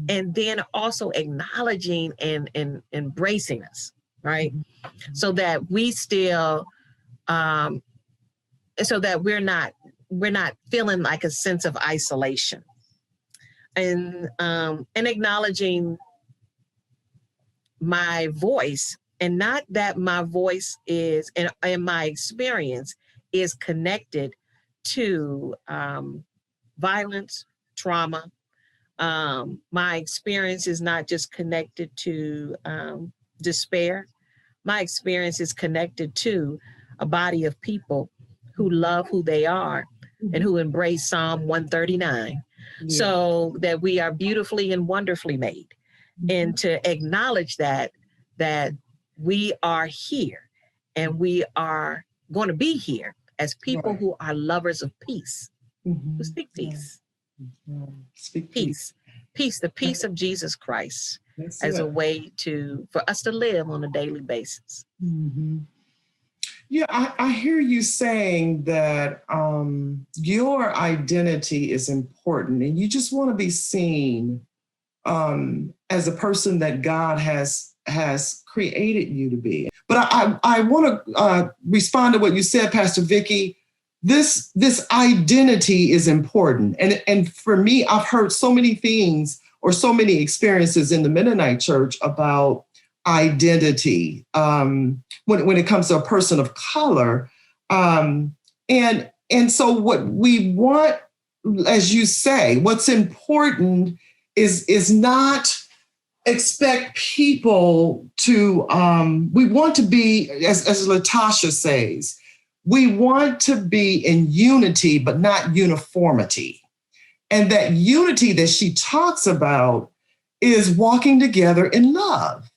And then also acknowledging and embracing us, right? So that we still, so that we're not feeling like a sense of isolation, and acknowledging my voice, and not that my voice is, and my experience is connected to violence, trauma. My experience is not just connected to despair. My experience is connected to a body of people who love who they are and who embrace Psalm 139. So that we are beautifully and wonderfully made. And to acknowledge that we are here and we are going to be here as people who are lovers of peace, who speak peace. Speak peace, the peace of Jesus Christ as a way for us to live on a daily basis. Yeah, I hear you saying that your identity is important and you just want to be seen as a person that God has created you to be. But I want to respond to what you said, Pastor Vikki. This identity is important. And for me, I've heard so many things or so many experiences in the Mennonite Church about identity when it comes to a person of color. And so what we want, as you say, what's important is not expect people to, we want to be, as Latasha says, we want to be in unity, but not uniformity. And that unity that she talks about is walking together in love.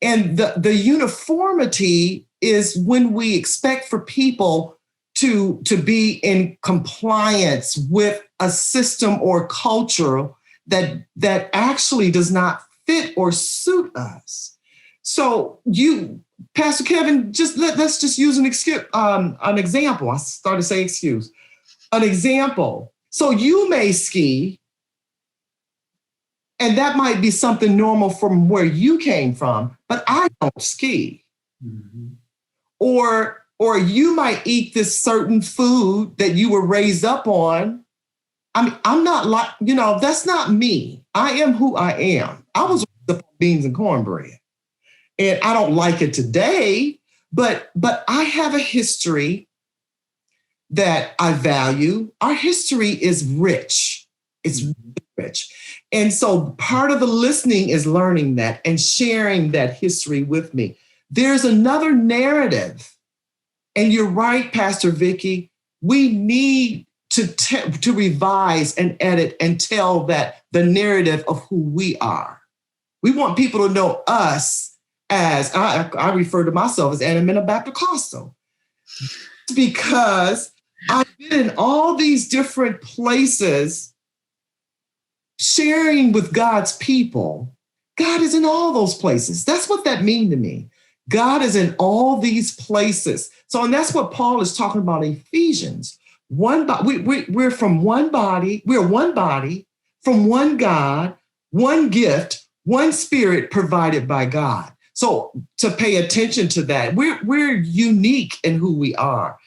And the uniformity is when we expect for people to be in compliance with a system or culture that actually does not fit or suit us. So Pastor Kevin, let's just use an example. I started to say excuse. an example. So you may ski, and that might be something normal from where you came from, but I don't ski. Mm-hmm. Or you might eat this certain food that you were raised up on. I mean, I'm not like, that's not me. I am who I am. I was raised up on beans and cornbread, and I don't like it today, but I have a history that I value. Our history is rich. It's rich. And so part of the listening is learning that and sharing that history with me. There's another narrative. And you're right, Pastor Vikki. We need to revise and edit and tell that the narrative of who we are. We want people to know us as, I refer to myself as Anna Baptist-Costal, because I've been in all these different places sharing with God's people. God is in all those places. That's what that means to me. God is in all these places. So, and that's what Paul is talking about in Ephesians. We're from one body. We're one body from one God, one gift, one spirit provided by God. So to pay attention to that, we're unique in who we are.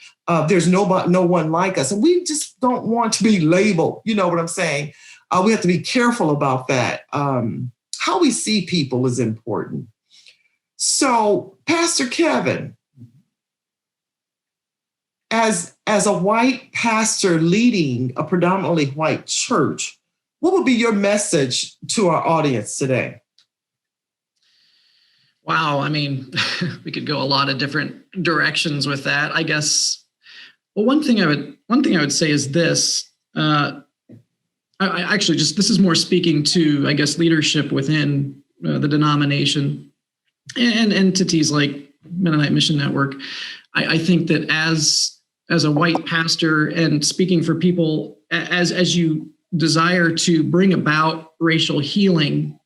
There's no one like us. And we just don't want to be labeled. You know what I'm saying? We have to be careful about that. How we see people is important. So, Pastor Kevin, as a white pastor leading a predominantly white church, what would be your message to our audience today? Wow, I mean, we could go a lot of different directions with that. I guess. Well, one thing I would say is this. I actually this is more speaking to, I guess, leadership within the denomination and entities like Mennonite Mission Network. I think that as a white pastor and speaking for people, as you desire to bring about racial healing,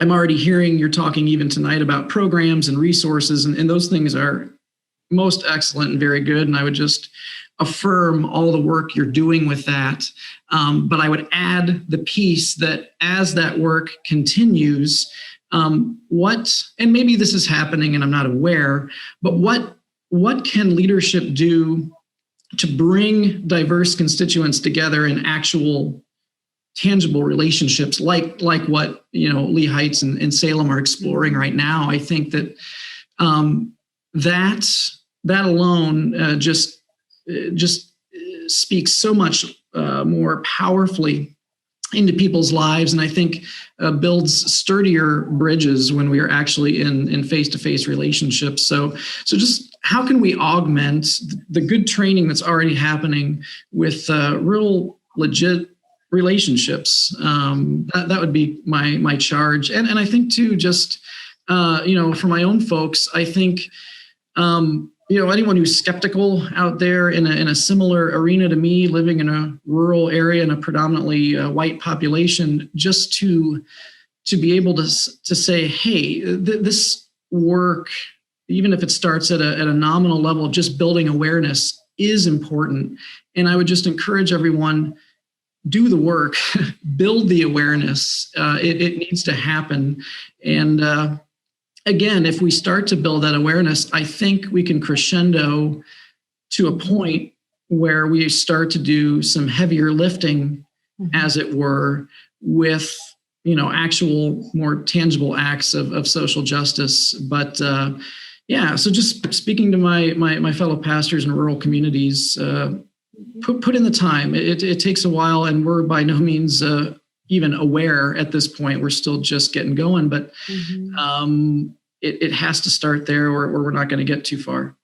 I'm already hearing you're talking even tonight about programs and resources, and those things are most excellent and very good. And I would just affirm all the work you're doing with that. But I would add the piece that as that work continues, and maybe this is happening and I'm not aware, but what can leadership do to bring diverse constituents together in actual tangible relationships like what Lee Heights and Salem are exploring right now? I think that that alone just speaks so much more powerfully into people's lives, and I think builds sturdier bridges when we are actually in face-to-face relationships. So just how can we augment the good training that's already happening with real legit relationships? That would be my charge, and I think too, just for my own folks, I think anyone who's skeptical out there in a similar arena to me, living in a rural area in a predominantly white population, just to be able to say, hey, this work, even if it starts at a nominal level of just building awareness, is important. And I would just encourage everyone, do the work, build the awareness. It needs to happen. And again, if we start to build that awareness, I think we can crescendo to a point where we start to do some heavier lifting, as it were, with actual more tangible acts of social justice. But so just speaking to my fellow pastors in rural communities, put in the time. It takes a while, and we're by no means even aware at this point. We're still just getting going, but it has to start there, or we're not going to get too far.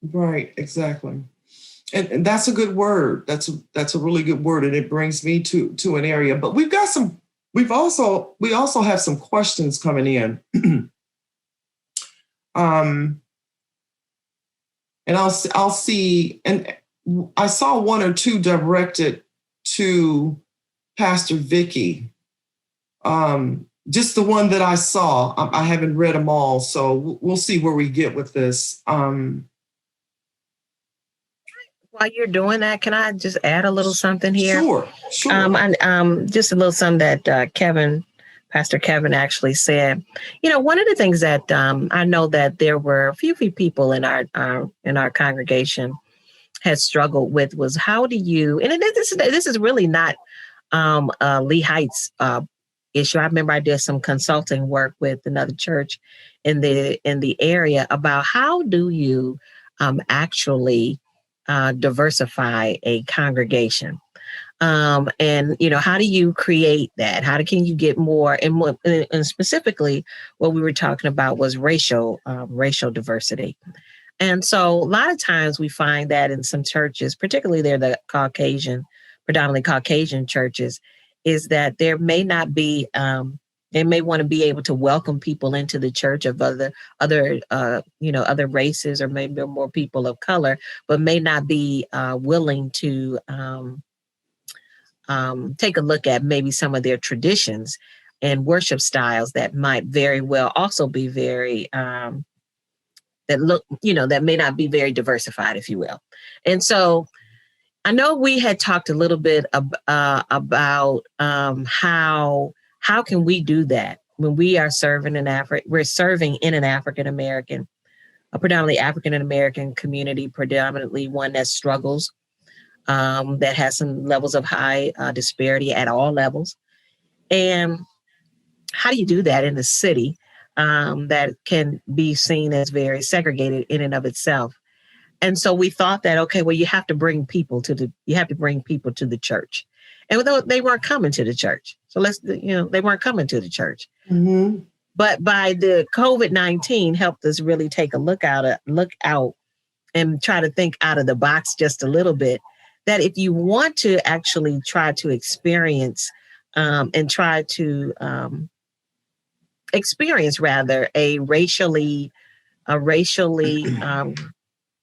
Right, exactly. And that's a good word. That's a really good word, and it brings me to an area. But we also have some questions coming in. And I'll see, and I saw one or two directed to Pastor Vikki. Just the one that I saw. I haven't read them all, so we'll see where we get with this. While you're doing that, can I just add a little something here? Sure. Just a little something that Pastor Kevin actually said. One of the things that I know that there were a few people in our congregation had struggled with was how do you, and this is really not Lee Heights issue. I remember I did some consulting work with another church in the area about how do you actually diversify a congregation. And how do you create that? Can you get more? And specifically, what we were talking about was racial diversity. And so a lot of times we find that in some churches, particularly they're the predominantly Caucasian churches, is that there may not be. They may want to be able to welcome people into the church of other races or maybe more people of color, but may not be willing to take a look at maybe some of their traditions and worship styles that might very well also be very that may not be very diversified, if you will. And so I know we had talked a little bit about how can we do that when we are serving we're serving in an a predominantly African American community, predominantly one that struggles, that has some levels of high disparity at all levels. And how do you do that in a city that can be seen as very segregated in and of itself? And so we thought that, okay, well, you have to bring people to the church. And they weren't coming to the church. So they weren't coming to the church. Mm-hmm. But by the COVID-19 helped us really take a look out and try to think out of the box just a little bit, that if you want to actually try to experience and try to experience rather a racially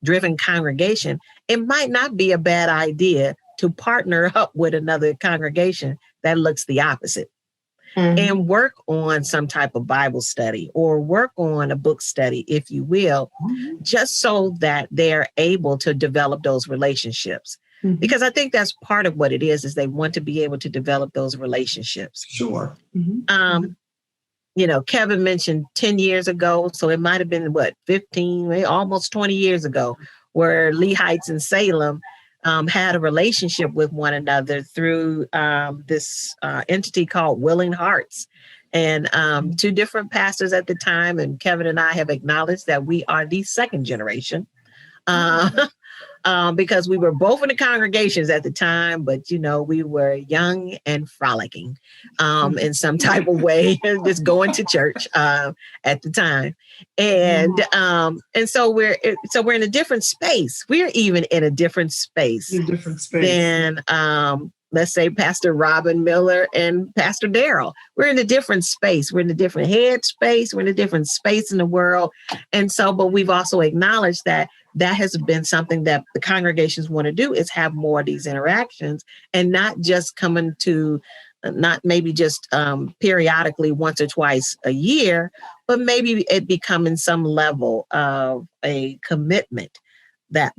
driven congregation, it might not be a bad idea to partner up with another congregation that looks the opposite. Mm-hmm. And work on some type of Bible study or work on a book study, if you will, mm-hmm. just so that they're able to develop those relationships. Mm-hmm. Because I think that's part of what it is they want to be able to develop those relationships. Sure. Mm-hmm. Kevin mentioned 10 years ago, so it might have been 15, almost 20 years ago, where Lee Heights and Salem had a relationship with one another through this entity called Willing Hearts. And two different pastors at the time, and Kevin and I have acknowledged that we are the second generation because we were both in the congregations at the time, but, we were young and frolicking in some type of way, just going to church at the time. And so we're in a different space. We're even in a different space, than, let's say, Pastor Robin Miller and Pastor Darrell. We're in a different space. We're in a different head space. We're in a different space in the world. And so, but we've also acknowledged that has been something that the congregations want to do, is have more of these interactions and not just coming to, not maybe just periodically once or twice a year, but maybe it becoming some level of a commitment that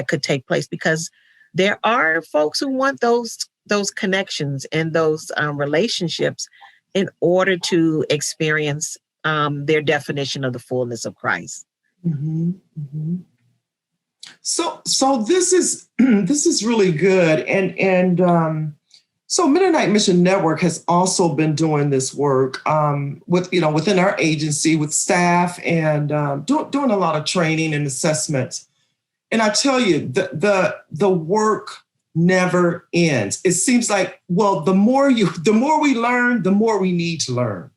could take place, because there are folks who want those connections and those relationships in order to experience their definition of the fullness of Christ. Mm-hmm. Mm-hmm. So this is really good, and so Mennonite Mission Network has also been doing this work within our agency with staff and doing a lot of training and assessments. And I tell you, the work never ends. It seems like, the more we learn, the more we need to learn.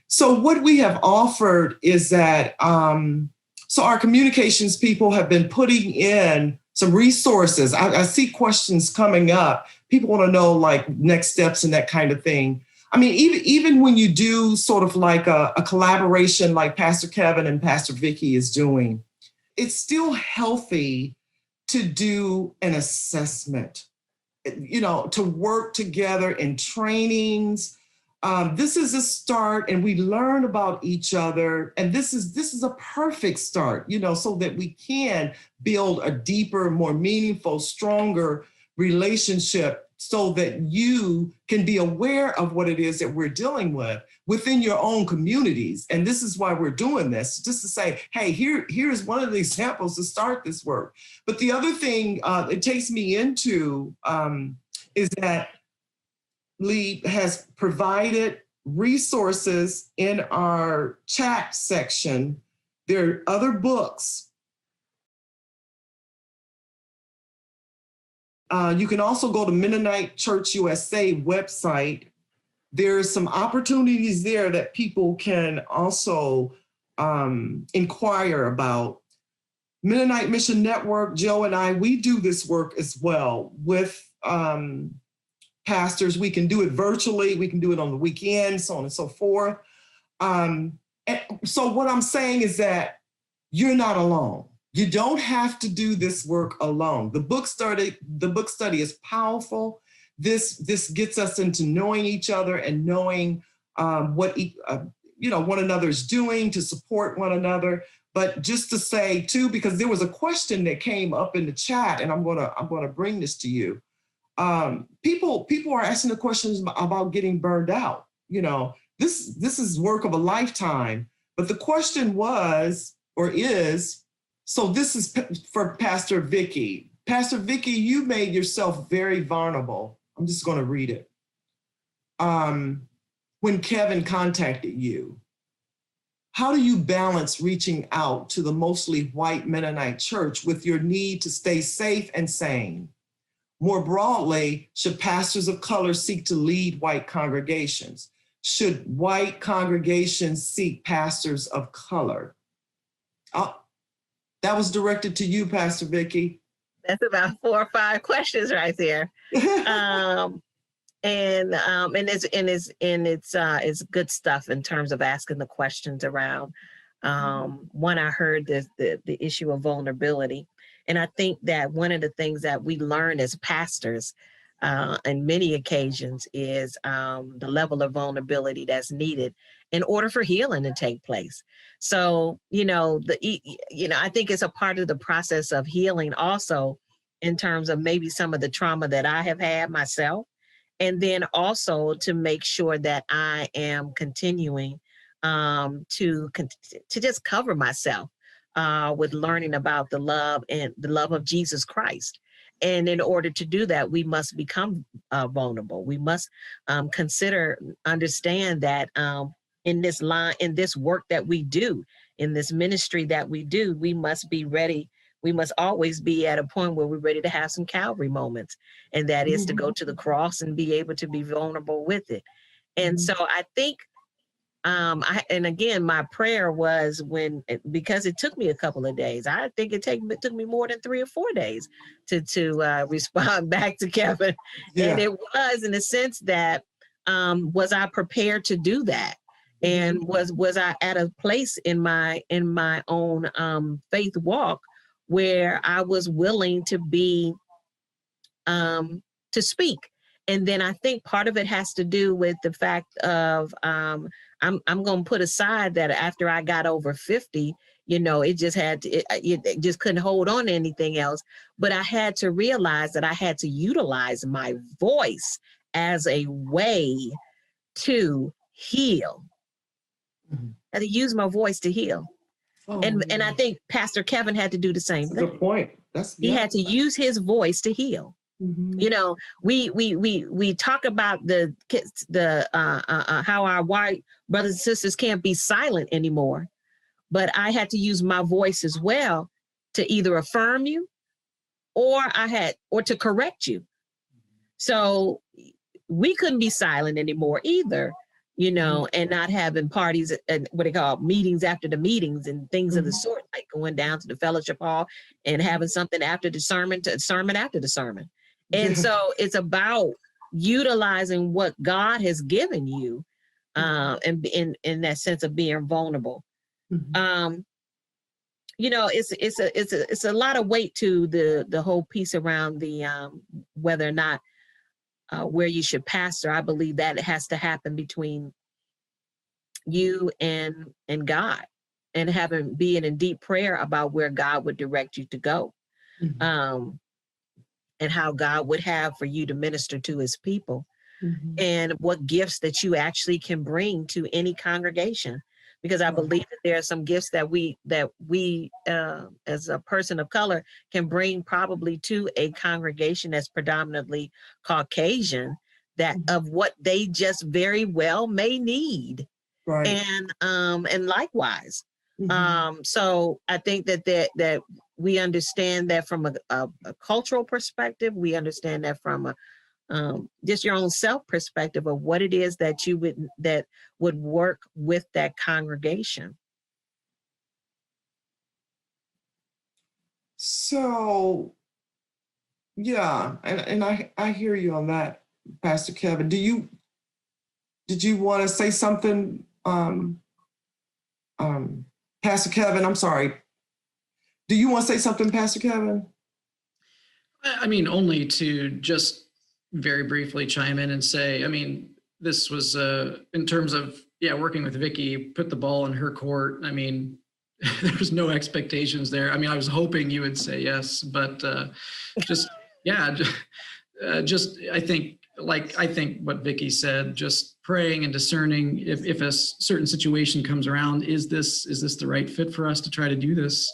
So what we have offered is that, so our communications people have been putting in some resources. I see questions coming up. People want to know next steps and that kind of thing. I mean, even when you do sort of like a collaboration like Pastor Kevin and Pastor Vikki is doing, it's still healthy to do an assessment, to work together in trainings, this is a start, and we learn about each other. And this is a perfect start, so that we can build a deeper, more meaningful, stronger relationship, so that you can be aware of what it is that we're dealing with within your own communities. And this is why we're doing this, just to say, hey, here's one of the examples to start this work. But the other thing it takes me into is that Lee has provided resources in our chat section. There are other books. You can also go to Mennonite Church USA website. There's some opportunities there that people can also inquire about. Mennonite Mission Network, Joe and I, we do this work as well with pastors. We can do it virtually. We can do it on the weekend, so on and so forth. And so what I'm saying is that you're not alone. You don't have to do this work alone. The book study is powerful. This gets us into knowing each other and knowing what one another is doing to support one another. But just to say too, because there was a question that came up in the chat, and I'm gonna bring this to you. People are asking the questions about getting burned out. This is work of a lifetime. But the question was, or is, so this is for Pastor Vikki. Pastor Vikki, you made yourself very vulnerable. I'm just going to read it. When Kevin contacted you, how do you balance reaching out to the mostly white Mennonite church with your need to stay safe and sane? More broadly, should pastors of color seek to lead white congregations? Should white congregations seek pastors of color? That was directed to you, Pastor Vikki. That's about 4 or 5 questions right there. It's good stuff in terms of asking the questions around. One, I heard the issue of vulnerability. And I think that one of the things that we learn as pastors on many occasions is the level of vulnerability that's needed in order for healing to take place. So, I think it's a part of the process of healing also in terms of maybe some of the trauma that I have had myself. And then also to make sure that I am continuing to just cover myself with learning about the love of Jesus Christ. And in order to do that, we must become vulnerable. We must understand that in this work that we do, in this ministry that we do, we must be ready. We must always be at a point where we're ready to have some Calvary moments. And that is to go to the cross and be able to be vulnerable with it. And so I think, and again, my prayer was because it took me a couple of days. I think it took me more than 3 or 4 days to respond back to Kevin. Yeah. And it was in the sense that, was I prepared to do that? And was I at a place in my own faith walk where I was willing to be to speak? And then I think part of it has to do with the fact of I'm going to put aside that after I got over 50, it just couldn't hold on to anything else. But I had to realize that I had to utilize my voice as a way to heal. I had to use my voice to heal. And I think Pastor Kevin had to do the same thing. Good point. He had to use his voice to heal. We talk about how our white brothers and sisters can't be silent anymore, but I had to use my voice as well to either affirm you or to correct you. So we couldn't be silent anymore either, and not having parties and what they call meetings after the meetings and things of the sort, like going down to the fellowship hall and having something after the sermon after the sermon. And so it's about utilizing what God has given you, and in that sense of being vulnerable. It's a lot of weight to the whole piece around the whether or not where you should pastor, I believe that it has to happen between you and God, and being in deep prayer about where God would direct you to go, and how God would have for you to minister to his people, and what gifts that you actually can bring to any congregation. Because I believe that there are some gifts that we as a person of color can bring probably to a congregation that's predominantly Caucasian, that of what they just very well may need. Right. And likewise. So I think that we understand that from a cultural perspective. We understand that from a just your own self perspective of what it is that would work with that congregation. So, yeah, and I hear you on that, Pastor Kevin. Did you want to say something, Pastor Kevin? I'm sorry. Do you want to say something, Pastor Kevin? I mean, only to just very briefly chime in and say, I mean, this was in terms of, working with Vikki, put the ball in her court. I mean, there was no expectations there. I mean, I was hoping you would say yes, but I think what Vikki said, just praying and discerning if a certain situation comes around, is this the right fit for us to try to do this?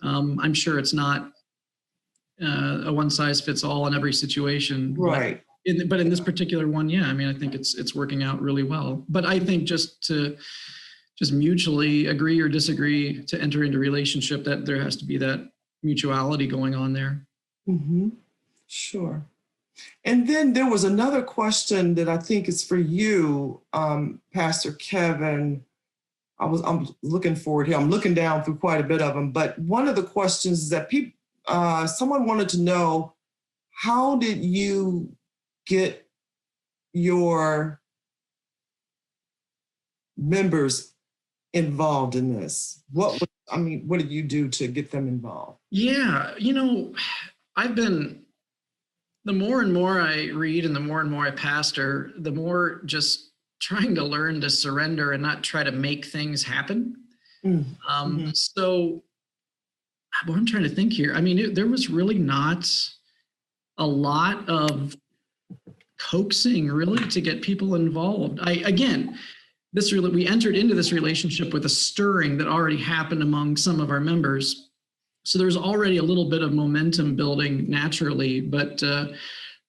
I'm sure it's not a one size fits all in every situation. Right. But in this particular one, I mean, I think it's working out really well. But I think just to mutually agree or disagree to enter into relationship, that there has to be that mutuality going on there. Sure. And then there was another question that I think is for you, Pastor Kevin. I'm looking forward here. I'm looking down through quite a bit of them, but one of the questions is that someone wanted to know, how did you get your members involved in this? What did you do to get them involved? Yeah, the more and more I read and the more I pastor, the more just trying to learn to surrender and not try to make things happen. So I'm trying to think here. I mean, there was really not a lot of coaxing really to get people involved. We entered into this relationship with a stirring that already happened among some of our members. So there's already a little bit of momentum building naturally, but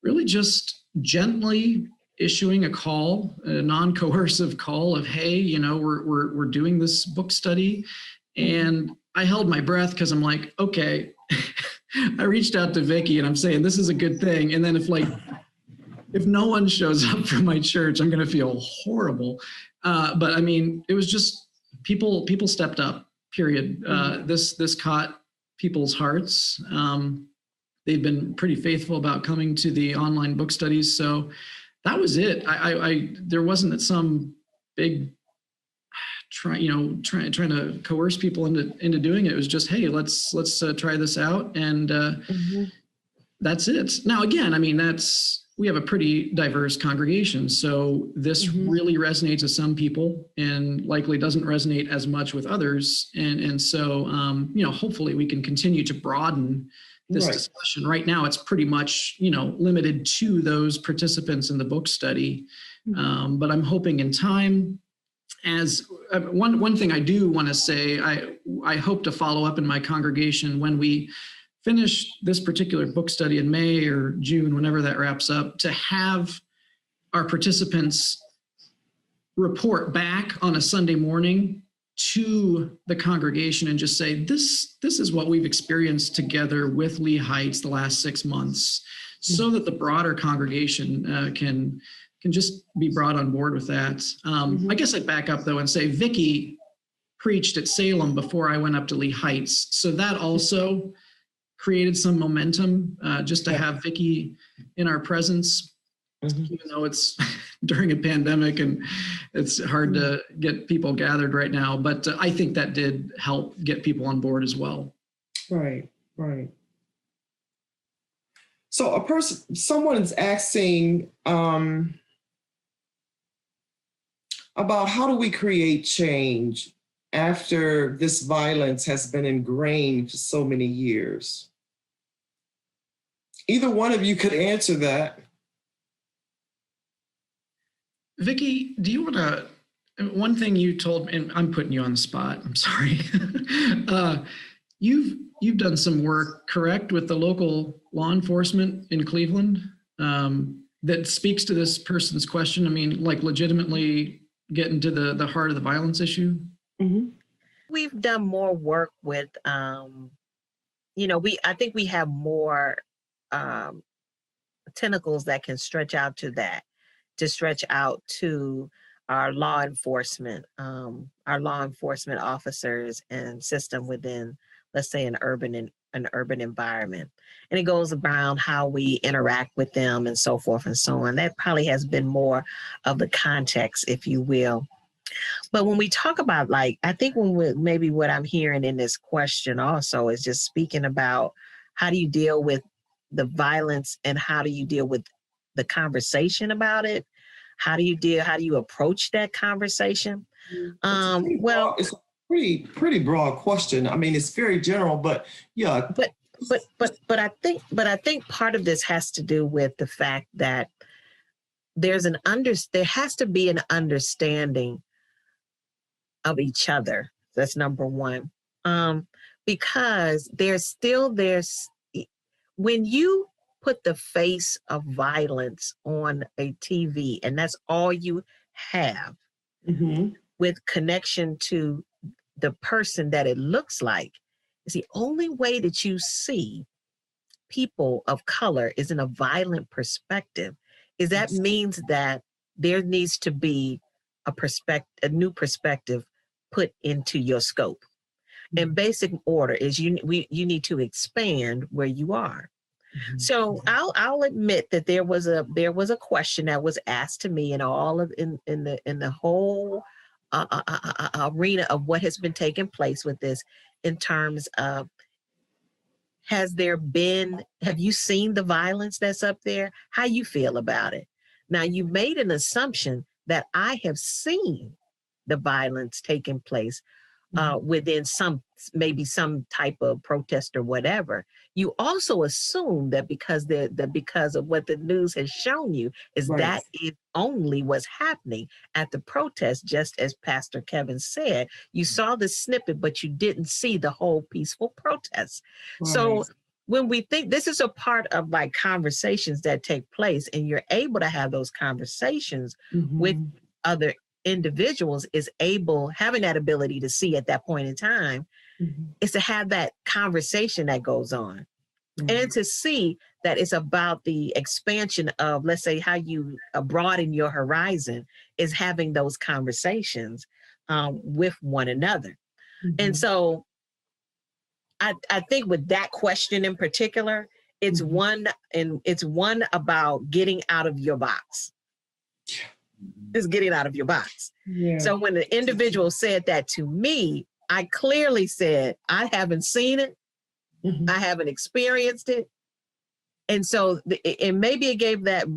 really just gently issuing a call, a non-coercive call of, hey, we're doing this book study. And I held my breath because I'm like, okay, I reached out to Vikki and I'm saying, this is a good thing. And then if no one shows up from my church, I'm going to feel horrible. But I mean, it was just people stepped up, period. This caught people's hearts. They've been pretty faithful about coming to the online book studies. So that was it. There wasn't some big trying to coerce people into doing it. It was just, hey, let's try this out. And that's it. Now, again, I mean, we have a pretty diverse congregation. So this really resonates with some people and likely doesn't resonate as much with others. And so, hopefully we can continue to broaden this discussion. Right now, it's pretty much, limited to those participants in the book study. But I'm hoping in time, as one thing I do want to say, I hope to follow up in my congregation when we finish this particular book study in May or June, whenever that wraps up, to have our participants report back on a Sunday morning to the congregation and just say, this is what we've experienced together with Lee Heights the last 6 months, so that the broader congregation can just be brought on board with that. I guess I'd back up though and say Vikki preached at Salem before I went up to Lee Heights. So that also created some momentum just to have Vikki in our presence, even though it's during a pandemic and it's hard to get people gathered right now. But I think that did help get people on board as well. Right. So someone's asking about how do we create change after this violence has been ingrained for so many years? Either one of you could answer that. Vikki, do you want to, one thing you told me, and I'm putting you on the spot, I'm sorry. You've done some work, correct, with the local law enforcement in Cleveland that speaks to this person's question. I mean, like legitimately get into the heart of the violence issue? Mm-hmm. We've done more work with, I think we have more tentacles that can stretch out to that, to stretch out to our law enforcement officers and system within, let's say, an urban environment. And it goes around how we interact with them and so forth and so on. That probably has been more of the context, if you will. But when we talk about, like, I think maybe what I'm hearing in this question also is just speaking about how do you deal with the violence and how do you deal with the conversation about it? How do you approach that conversation? It's a pretty broad question. I mean, it's very general, but yeah. But I think part of this has to do with the fact that there has to be an understanding of each other. That's number one. Because when you put the face of violence on a TV and that's all you have, mm-hmm. with connection to the person that it looks like, is the only way that you see people of color is in a violent perspective. Is that means that there needs to be a new perspective put into your scope. And basic order is you need to expand where you are. Mm-hmm. So I'll admit that there was a question that was asked to me in the whole arena of what has been taking place with this, in terms of, have you seen the violence that's up there? How you feel about it? Now, you made an assumption that I have seen the violence taking place within maybe some type of protest or whatever. You also assume that because of what the news has shown you is right. That is only what's happening at the protest. Just as Pastor Kevin said, you saw the snippet, but you didn't see the whole peaceful protest. Right. So when we think this is a part of like conversations that take place, and you're able to have those conversations mm-hmm. with other individuals, having that ability to see at that point in time mm-hmm. is to have that conversation that goes on mm-hmm. and to see that it's about the expansion of, let's say, how you broaden your horizon is having those conversations with one another. Mm-hmm. And so I think with that question in particular, it's mm-hmm. one about getting out of your box. Is getting out of your box. Yeah. So when the individual said that to me, I clearly said, I haven't seen it. Mm-hmm. I haven't experienced it. And so maybe it gave that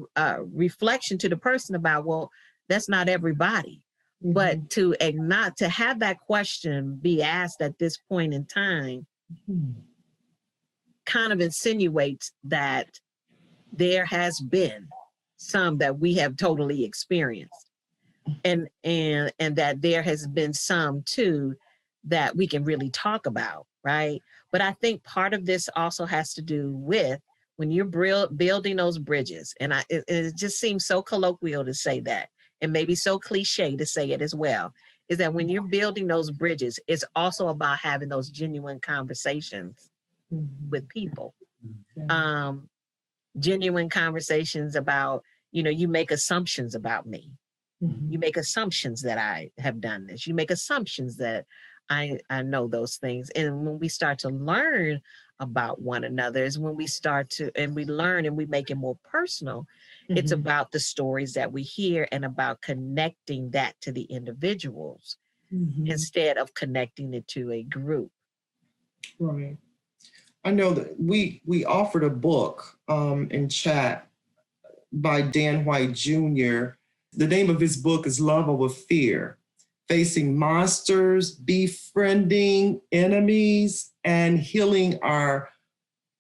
reflection to the person about, well, that's not everybody. Mm-hmm. But to have that question be asked at this point in time mm-hmm. kind of insinuates that there has been some that we have totally experienced, and that there has been some too that we can really talk about, right? But I think part of this also has to do with when you're building those bridges, and it just seems so colloquial to say that, and maybe so cliche to say it as well, is that when you're building those bridges, it's also about having those genuine conversations mm-hmm. with people. Mm-hmm. Genuine conversations about, you make assumptions about me. Mm-hmm. You make assumptions that I have done this. You make assumptions that I know those things. And when we start to learn about one another is when we we learn and we make it more personal. Mm-hmm. It's about the stories that we hear and about connecting that to the individuals mm-hmm. instead of connecting it to a group. Right. I know that we offered a book in chat by Dan White Jr. The name of his book is Love Over Fear: Facing Monsters, Befriending Enemies, and Healing Our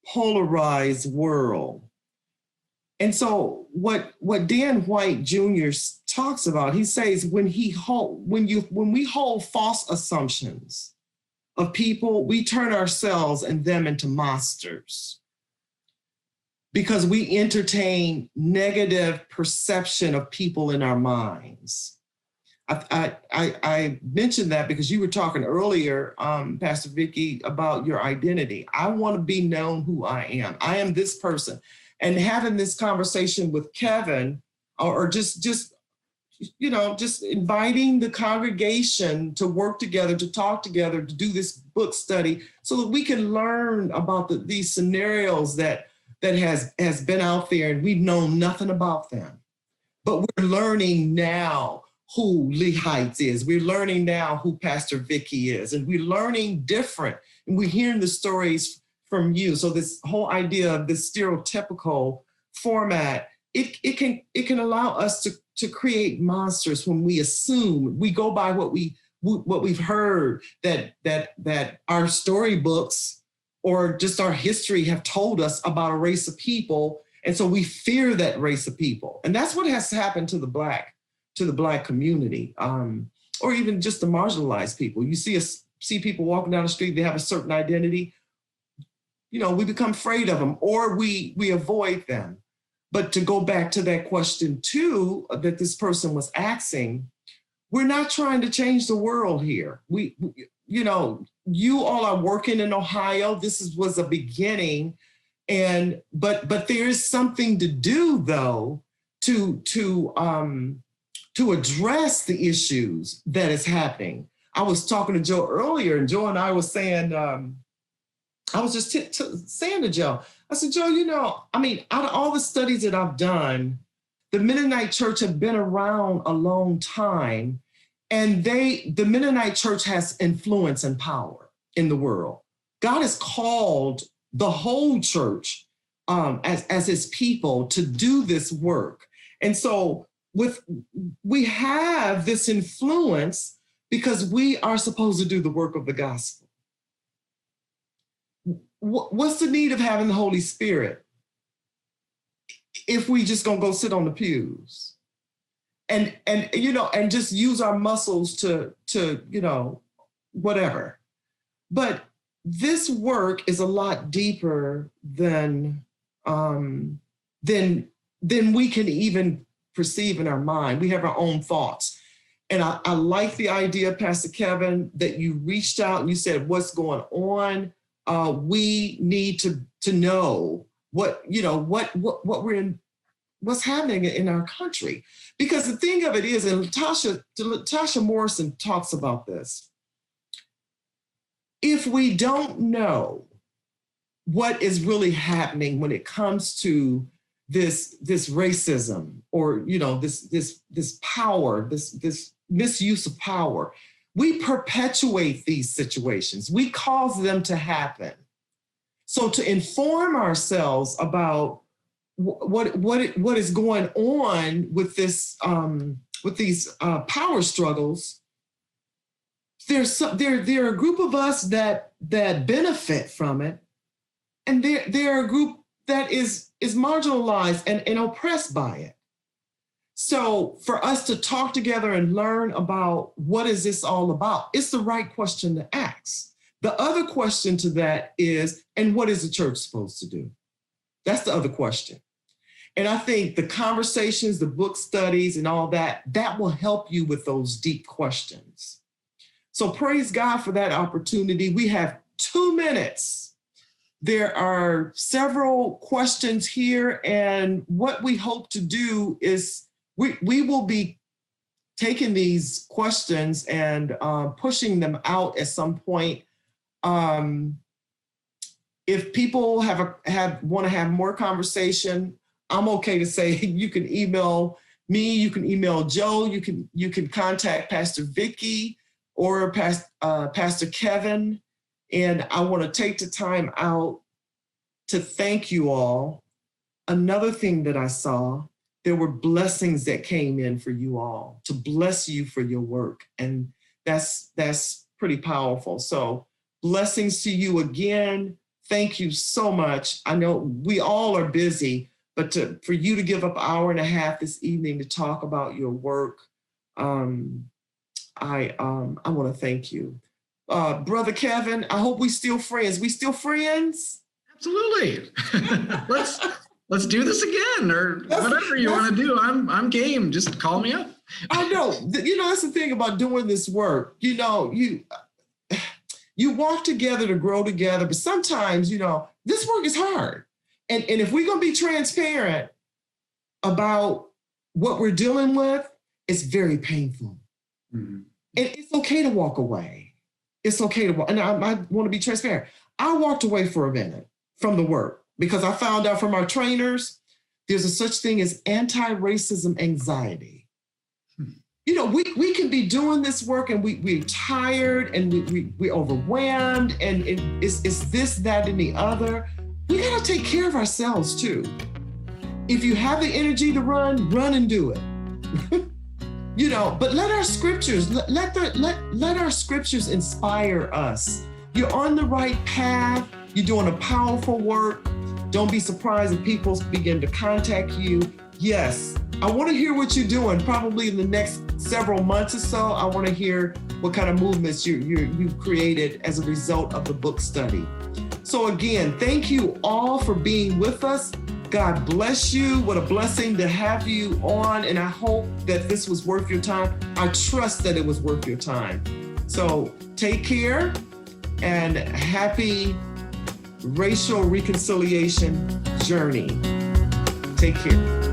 Polarized World. And so what Dan White Jr. talks about, he says when we hold false assumptions of people, we turn ourselves and them into monsters because we entertain negative perception of people in our minds. I mentioned that because you were talking earlier, Pastor Vikki, about your identity. I want to be known who I am. I am this person. And having this conversation with Kevin, or just inviting the congregation to work together, to talk together, to do this book study so that we can learn about these scenarios that has been out there and we've known nothing about them. But we're learning now who Lee Heights is. We're learning now who Pastor Vikki is, and we're learning different. And we're hearing the stories from you. So this whole idea of this stereotypical format, it can allow us to create monsters when we assume, we go by what we've heard that our storybooks or just our history have told us about a race of people. And so we fear that race of people. And that's what has happened to the Black community, or even just the marginalized people. You see people walking down the street, they have a certain identity. We become afraid of them, or we avoid them. But to go back to that question too, that this person was asking, we're not trying to change the world here. You all are working in Ohio. This was a beginning, but there is something to do though to address the issues that is happening. I was talking to Joe earlier, and Joe and I was saying, I was just saying to Joe, I said, Joe, out of all the studies that I've done, the Mennonite Church have been around a long time, and the Mennonite Church has influence and power in the world. God has called the whole church as his people to do this work. And so we have this influence because we are supposed to do the work of the gospel. What's the need of having the Holy Spirit if we just gonna go sit on the pews and just use our muscles to whatever? But this work is a lot deeper than we can even perceive in our mind. We have our own thoughts. And I like the idea, Pastor Kevin, that you reached out and you said, what's going on? We need to know what we're in, what's happening in our country. Because the thing of it is, and Latasha Morrison talks about this, if we don't know what is really happening when it comes to this racism, or this power, this misuse of power, we perpetuate these situations. We cause them to happen. So to inform ourselves about what is going on with this with these power struggles, there are a group of us that benefit from it, and there are a group that is marginalized and oppressed by it. So for us to talk together and learn about what is this all about, it's the right question to ask. The other question to that is, and what is the church supposed to do? That's the other question. And I think the conversations, the book studies and all that will help you with those deep questions. So praise God for that opportunity. We have 2 minutes. There are several questions here, and what we hope to do is we will be taking these questions and pushing them out at some point. If people want to have more conversation, I'm okay to say you can email me, you can email Joe, you can contact Pastor Vikki or Pastor Kevin. And I want to take the time out to thank you all. Another thing that I saw, there were blessings that came in for you all to bless you for your work. And that's pretty powerful. So blessings to you again. Thank you so much. I know we all are busy, but for you to give up an hour and a half this evening to talk about your work, I want to thank you. Brother Kevin, I hope we still friends. We still friends? Absolutely. Let's do this again, or whatever you want to do. I'm game. Just call me up. I know. That's the thing about doing this work. You walk together to grow together, but sometimes, this work is hard. And if we're going to be transparent about what we're dealing with, it's very painful. Mm-hmm. And it's okay to walk away. It's okay to walk. And I want to be transparent. I walked away for a minute from the work because I found out from our trainers, there's a such thing as anti-racism anxiety. We can be doing this work and we're tired and we're overwhelmed and it's this, that, and the other. We got to take care of ourselves too. If you have the energy to run and do it. But let our scriptures, let our scriptures inspire us. You're on the right path. You're doing a powerful work. Don't be surprised if people begin to contact you. Yes, I want to hear what you're doing. Probably in the next several months or so, I want to hear what kind of movements you've created as a result of the book study. So again, thank you all for being with us. God bless you. What a blessing to have you on. And I hope that this was worth your time. I trust that it was worth your time. So take care and happy racial reconciliation journey. Take care.